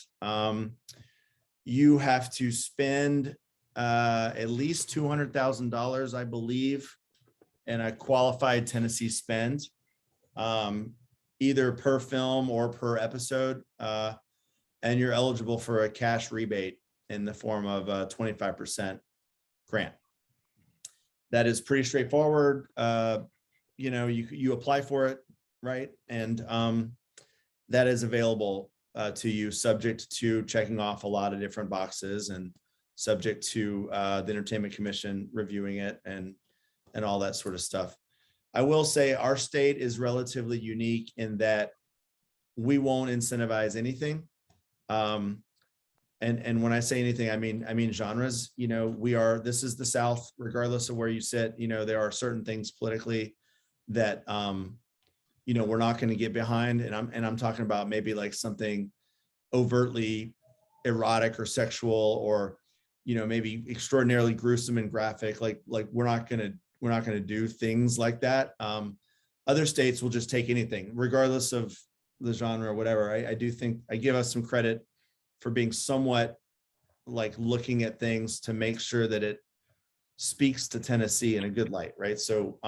You have to spend at least $200,000, I believe, in a qualified Tennessee spend, either per film or per episode. And you're eligible for a cash rebate in the form of a 25% grant. That is pretty straightforward. You know, you apply for it, right? And that is available to you, subject to checking off a lot of different boxes and subject to the Entertainment Commission reviewing it and all that sort of stuff. I will say our state is relatively unique in that we won't incentivize anything. And when I say anything, I mean genres. You know, this is the South, regardless of where you sit. You know, there are certain things politically that you know, we're not going to get behind, and I'm talking about maybe like something overtly erotic or sexual, or you know, maybe extraordinarily gruesome and graphic. Like we're not going to do things like that. Other states will just take anything, regardless of the genre or whatever. I do think I give us some credit for being somewhat like looking at things to make sure that it speaks to Tennessee in a good light, right? So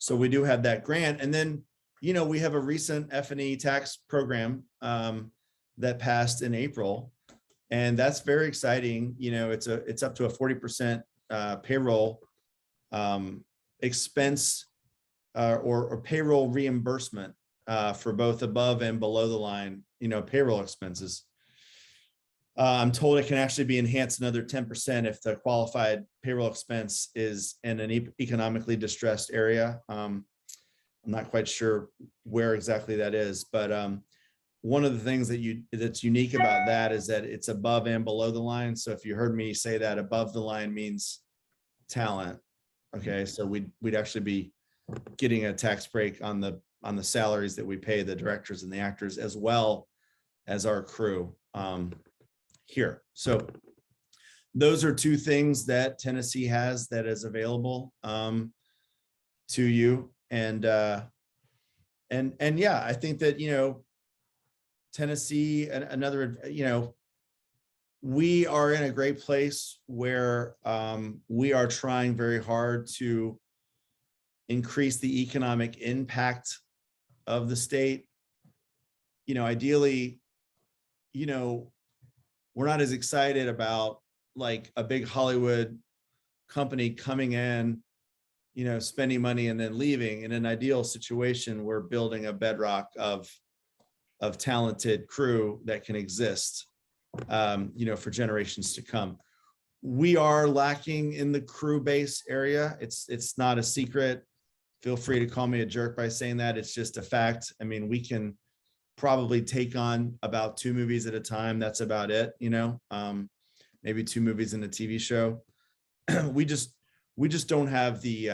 so we do have that grant, and then you know, we have a recent F&E tax program that passed in April, and that's very exciting. You know, it's up to a 40% payroll expense or payroll reimbursement for both above and below the line, you know, payroll expenses. I'm told it can actually be enhanced another 10% if the qualified payroll expense is in an economically distressed area. I'm not quite sure where exactly that is, but one of the things that's unique about that is that it's above and below the line. So if you heard me say that, above the line means talent. Okay, so we'd actually be getting a tax break on the salaries that we pay the directors and the actors, as well as our crew here. So those are two things that Tennessee has that is available to you. And yeah, I think that, you know, Tennessee, another, you know, we are in a great place where we are trying very hard to increase the economic impact of the state. You know, ideally, you know, we're not as excited about like a big Hollywood company coming in, you know, spending money and then leaving. In an ideal situation, we're building a bedrock of talented crew that can exist, you know, for generations to come. We are lacking in the crew base area. It's not a secret. Feel free to call me a jerk by saying that. It's just a fact. I mean, we can probably take on about 2 movies at a time. That's about it, you know, maybe 2 movies in a TV show. we just don't have the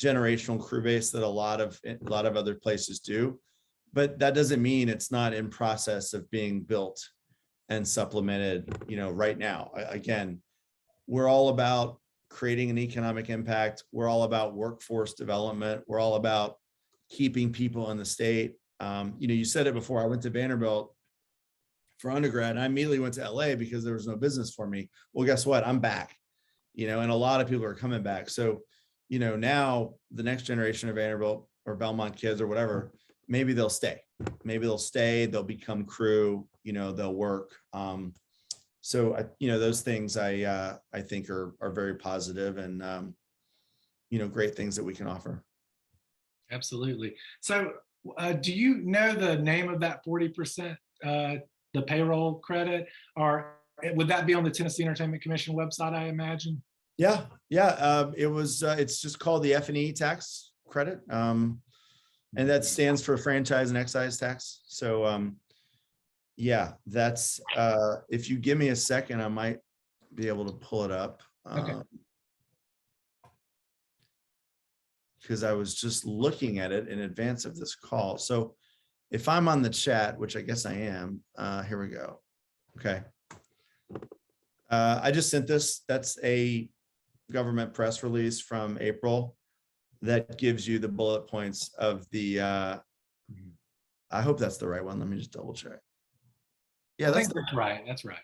generational crew base that a lot of other places do. But that doesn't mean it's not in process of being built and supplemented, you know, right now. Again, we're all about creating an economic impact. We're all about workforce development. We're all about keeping people in the state. You know, you said it before, I went to Vanderbilt for undergrad, and I immediately went to LA because there was no business for me. Well, guess what? I'm back, you know, and a lot of people are coming back. So, you know, now the next generation of Vanderbilt or Belmont kids or whatever, maybe they'll stay. Maybe they'll stay, they'll become crew, you know, they'll work. So, you know, those things I think are very positive and, you know, great things that we can offer. Absolutely. So do you know the name of that 40%, the payroll credit, or would that be on the Tennessee Entertainment Commission website, I imagine? Yeah. It's just called the F&E tax credit. And that stands for franchise and excise tax. So yeah, that's if you give me a second, I might be able to pull it up. Okay. Because I was just looking at it in advance of this call. So if I'm on the chat, which I guess I am, here we go. Okay. I just sent this. That's a government press release from April that gives you the bullet points of the, I hope that's the right one. Let me just double check. Yeah, that's right. That's right.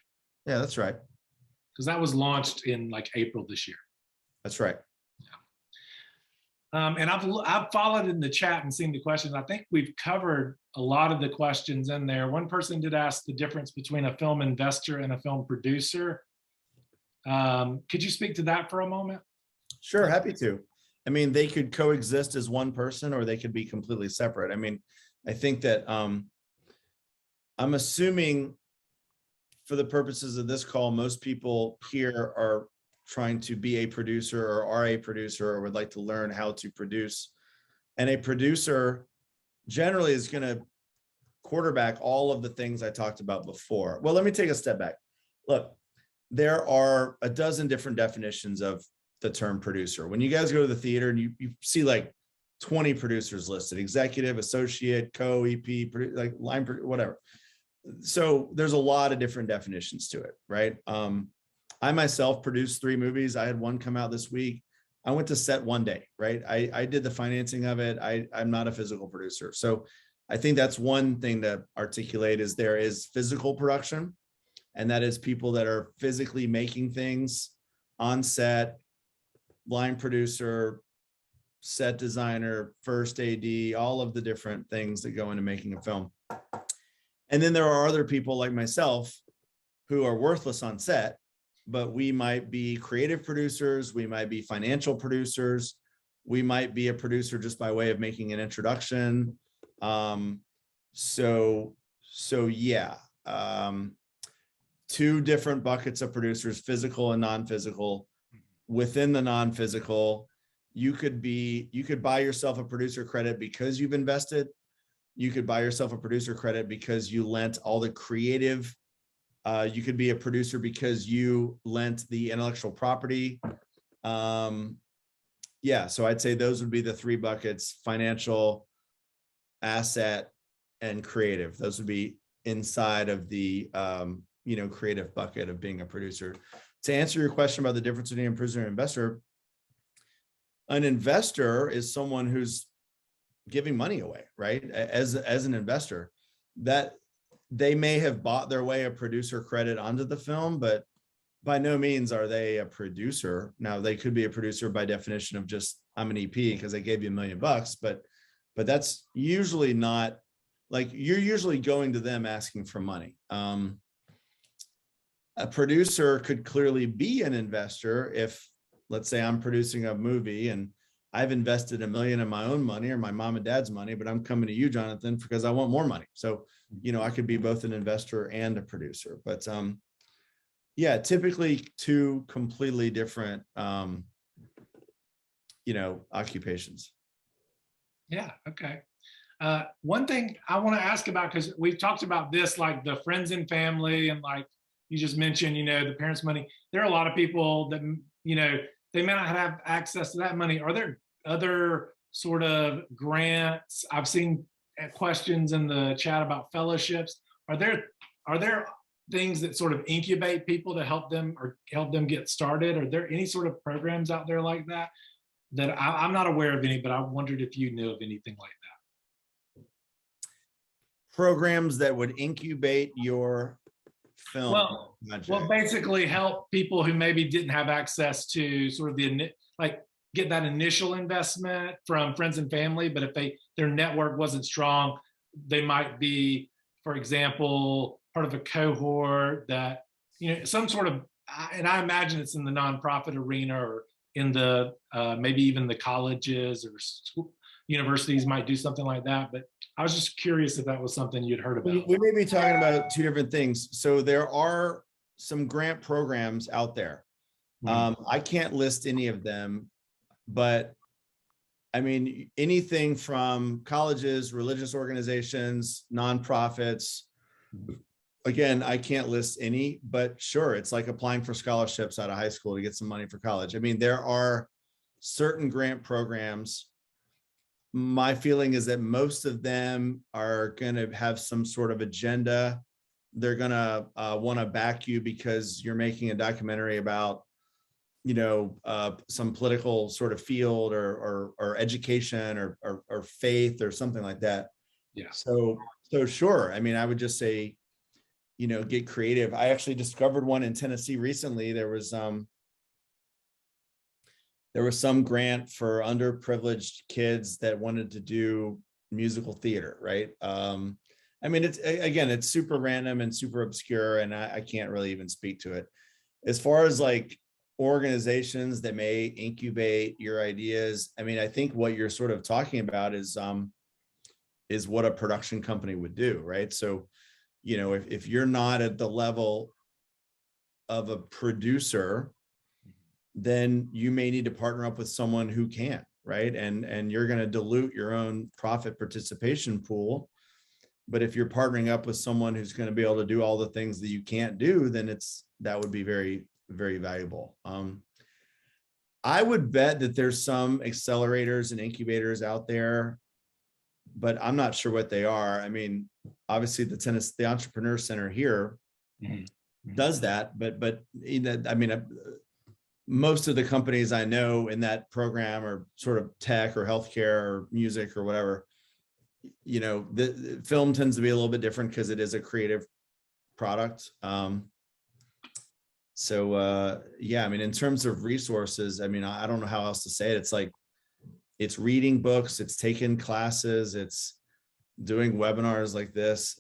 Yeah, that's right. Because that was launched in like April this year. That's right. Yeah. And I've followed in the chat and seen the questions. I think we've covered a lot of the questions in there. One person did ask the difference between a film investor and a film producer. Could you speak to that for a moment? Sure, happy to. I mean, they could coexist as one person, or they could be completely separate. I mean, I think that I'm assuming for the purposes of this call, most people here are trying to be a producer or are a producer or would like to learn how to produce. And a producer generally is going to quarterback all of the things I talked about before. Well, let me take a step back. Look, there are a dozen different definitions of the term producer. When you guys go to the theater and you see like 20 producers listed, executive, associate, co-EP, like line, whatever. So there's a lot of different definitions to it, right? I myself produced 3 movies. I had one come out this week. I went to set one day, right? I did the financing of it. I'm not a physical producer. So I think that's one thing to articulate is there is physical production, and that is people that are physically making things on set, line producer, set designer, first AD, all of the different things that go into making a film. And then there are other people like myself who are worthless on set, but we might be creative producers, we might be financial producers, we might be a producer just by way of making an introduction. So yeah, 2 different buckets of producers, physical and non-physical. Within the non-physical, you could buy yourself a producer credit because you've invested. You could buy yourself a producer credit because you lent all the creative. You could be a producer because you lent the intellectual property. Yeah, so I'd say those would be the 3 buckets: financial, asset, and creative. Those would be inside of the creative bucket of being a producer. To answer your question about the difference between a producer and an investor is someone who's giving money away, right? As an investor, that they may have bought their way a producer credit onto the film, but by no means are they a producer. Now, they could be a producer by definition of just, I'm an EP because I gave you $1 million, but that's usually not, like, you're usually going to them asking for money. A producer could clearly be an investor if, let's say, I'm producing a movie and I've invested $1 million in my own money or my mom and dad's money, but I'm coming to you, Jonathan, because I want more money. So, I could be both an investor and a producer, but yeah, typically 2 completely different, occupations. Yeah. Okay. One thing I want to ask about, because we've talked about this, like the friends and family, and like you just mentioned, the parents' money. There are a lot of people that, they may not have access to that money. Are there other sort of grants? I've seen questions in the chat about fellowships. Are there things that sort of incubate people to help them get started? Are there any sort of programs out there like that? I'm not aware of any, but I wondered if you knew of anything like that. Programs that would incubate your film. Well, basically help people who maybe didn't have access to sort of get that initial investment from friends and family, but if their network wasn't strong, they might be, for example, part of a cohort that, some sort of, and I imagine it's in the nonprofit arena or in the maybe even the colleges or universities might do something like that. But I was just curious if that was something you'd heard about. We may be talking about 2 different things. So there are some grant programs out there. I can't list any of them, but I mean, anything from colleges, religious organizations, nonprofits. Again, I can't list any, but sure, it's like applying for scholarships out of high school to get some money for college. I mean, there are certain grant programs. My feeling is that most of them are going to have some sort of agenda. They're going to want to back you because you're making a documentary about, some political sort of field or education or faith or something like that. Yeah. So sure. I mean, I would just say, get creative. I actually discovered one in Tennessee recently. There was some grant for underprivileged kids that wanted to do musical theater, right? I mean, it's super random and super obscure, and I can't really even speak to it. As far as like organizations that may incubate your ideas, I mean, I think what you're sort of talking about is what a production company would do, right? So you know, if you're not at the level of a producer, then you may need to partner up with someone who can, right? And you're going to dilute your own profit participation pool. But if you're partnering up with someone who's going to be able to do all the things that you can't do, then that would be very, very valuable. I would bet that there's some accelerators and incubators out there, but I'm not sure what they are. I mean, obviously the Entrepreneur Center here does that, but I mean, most of the companies I know in that program are sort of tech or healthcare or music or whatever. You know, the film tends to be a little bit different because it is a creative product. Yeah, I mean, in terms of resources, I mean, I don't know how else to say it. It's like, it's reading books, it's taking classes, it's doing webinars like this.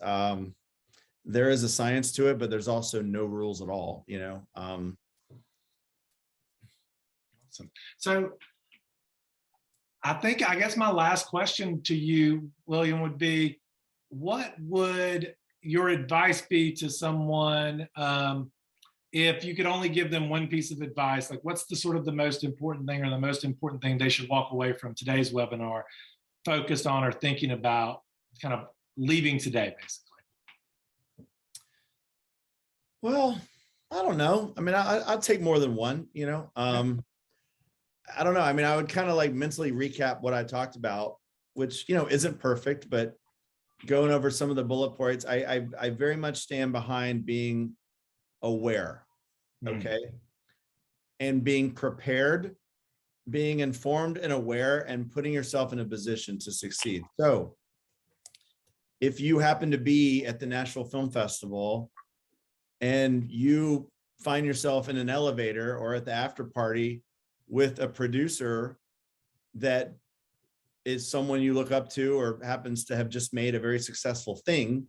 There is a science to it, but there's also no rules at all, you know? Awesome. So I guess my last question to you, William, would be, what would your advice be to someone if you could only give them one piece of advice? Like, what's the sort of the most important thing, or the most important thing they should walk away from today's webinar focused on or thinking about, kind of leaving today, basically? Well, I don't know. I mean, I'd take more than one, you know. I don't know. I mean, I would kind of like mentally recap what I talked about, which, you know, isn't perfect, but going over some of the bullet points, I very much stand behind being aware, okay, and being prepared, being informed and aware, and putting yourself in a position to succeed. So if you happen to be at the Nashville Film Festival and you find yourself in an elevator or at the after party with a producer that is someone you look up to or happens to have just made a very successful thing,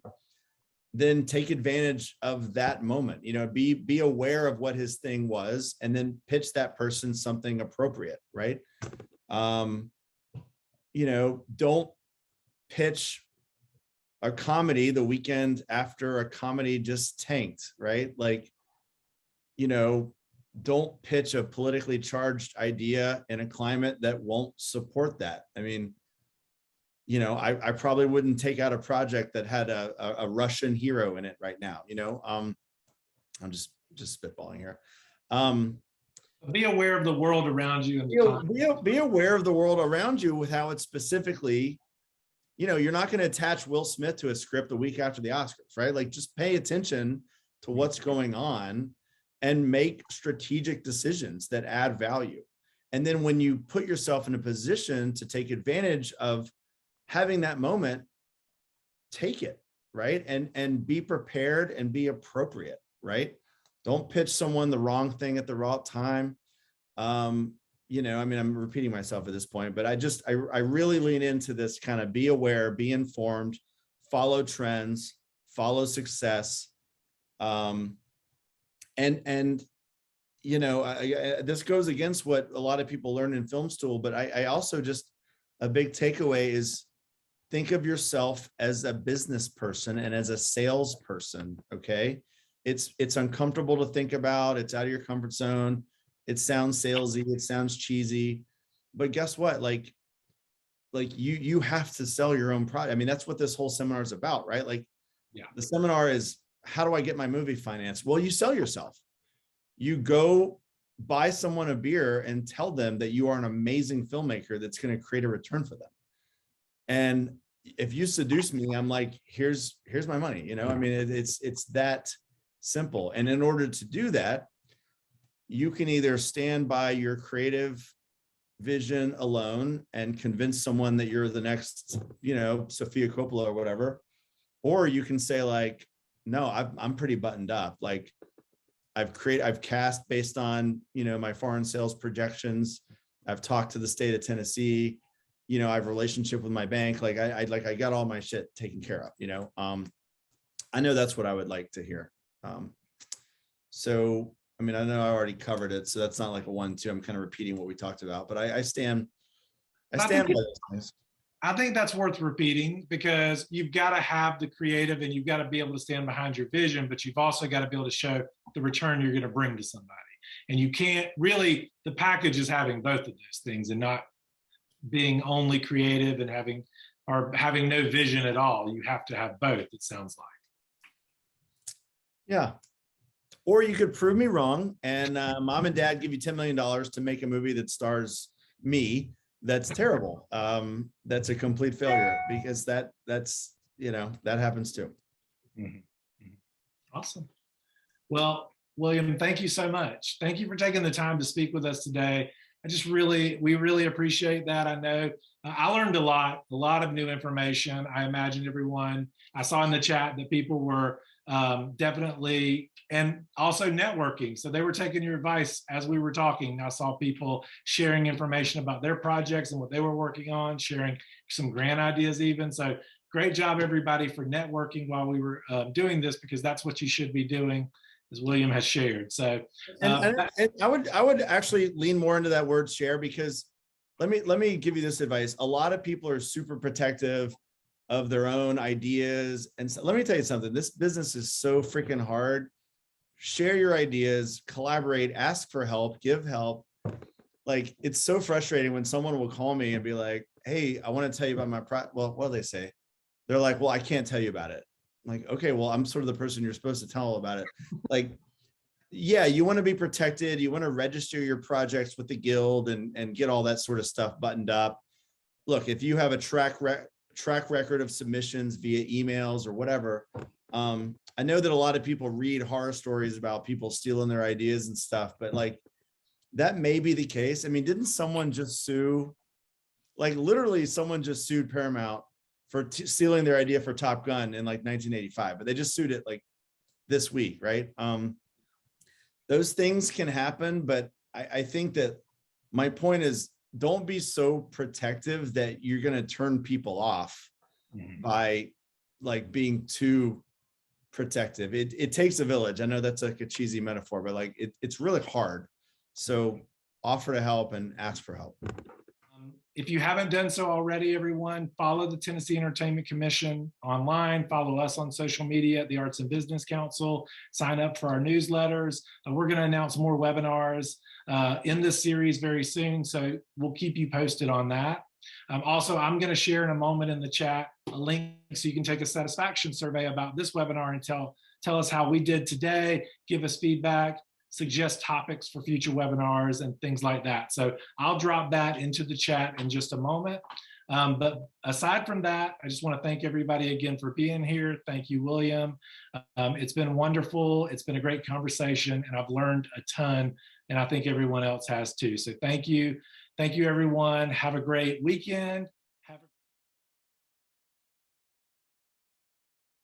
then take advantage of that moment. You know, be aware of what his thing was, and then pitch that person something appropriate, right? You know, don't pitch a comedy the weekend after a comedy just tanked, right? Like, you know, don't pitch a politically charged idea in a climate that won't support that. I mean, you know, I probably wouldn't take out a project that had a Russian hero in it right now, you know. I'm just spitballing here. Be aware of the world around you. And be aware of the world around you with how it's specifically, you know, you're not going to attach Will Smith to a script a week after the Oscars, right? Like, just pay attention to what's going on and make strategic decisions that add value. And then when you put yourself in a position to take advantage of having that moment, take it, right? And be prepared and be appropriate, right? Don't pitch someone the wrong thing at the wrong time. You know, I mean, I'm repeating myself at this point, but I really lean into this kind of be aware, be informed, follow trends, follow success. And you know, this goes against what a lot of people learn in film school, but I also just, a big takeaway is, think of yourself as a business person and as a salesperson, okay? It's uncomfortable to think about, it's out of your comfort zone, it sounds salesy, it sounds cheesy, but guess what? Like you have to sell your own product. I mean, that's what this whole seminar is about, right? Like, yeah, the seminar is, how do I get my movie financed? Well, you sell yourself. You go buy someone a beer and tell them that you are an amazing filmmaker that's going to create a return for them. And if you seduce me, I'm like, here's my money. You know, I mean, it's that simple. And in order to do that, you can either stand by your creative vision alone and convince someone that you're the next, you know, Sophia Coppola or whatever, or you can say like, no, I'm pretty buttoned up. Like, I've cast based on, you know, my foreign sales projections. I've talked to the state of Tennessee. You know, I have a relationship with my bank. Like I got all my shit taken care of, you know. I know that's what I would like to hear. So, I mean, I know I already covered it, so that's not like a 1-2. I'm kind of repeating what we talked about, but I stand by those things. I think that's worth repeating, because you've got to have the creative and you've got to be able to stand behind your vision, but you've also got to be able to show the return you're going to bring to somebody. And you can't really, the package is having both of those things and not being only creative and having no vision at all. You have to have both, it sounds like. Yeah. Or you could prove me wrong and mom and dad give you $10 million to make a movie that stars me. That's terrible. That's a complete failure, because that's, you know, that happens too. Mm-hmm. Awesome. Well, William, thank you so much. Thank you for taking the time to speak with us today. We really appreciate that. I know I learned a lot of new information. I imagine I saw in the chat that people were definitely, and also networking. So they were taking your advice as we were talking. I saw people sharing information about their projects and what they were working on, sharing some grant ideas even. So great job, everybody, for networking while we were doing this, because that's what you should be doing, as William has shared. So and I would actually lean more into that word share, because let me give you this advice. A lot of people are super protective of their own ideas. And so let me tell you something, this business is so freaking hard. Share your ideas, collaborate, ask for help, give help. Like, it's so frustrating when someone will call me and be like, hey, I want to tell you about my well, what do they say? They're like, well, I can't tell you about it. I'm like, okay, well, I'm sort of the person you're supposed to tell about it. Like, yeah, you want to be protected. You want to register your projects with the guild and get all that sort of stuff buttoned up. Look, if you have a track record of submissions via emails or whatever, I know that a lot of people read horror stories about people stealing their ideas and stuff, but like, that may be the case. I mean, didn't someone just sue, like literally someone just sued Paramount for stealing their idea for Top Gun in like 1985, but they just sued it like this week, right? Those things can happen, but I think that my point is, don't be so protective that you're going to turn people off by like being too protective. It takes a village. I know that's like a cheesy metaphor, but like it's really hard. So offer to help and ask for help. If you haven't done so already, everyone, follow the Tennessee Entertainment Commission online, follow us on social media at the Arts and Business Council, sign up for our newsletters. We're going to announce more webinars in this series very soon, so we'll keep you posted on that. Also, I'm going to share in a moment in the chat a link so you can take a satisfaction survey about this webinar and tell us how we did today, give us feedback, suggest topics for future webinars and things like that. So I'll drop that into the chat in just a moment. But aside from that, I just want to thank everybody again for being here. Thank you, William. It's been wonderful. It's been a great conversation, and I've learned a ton, and I think everyone else has too. So thank you. Thank you, everyone. Have a great weekend.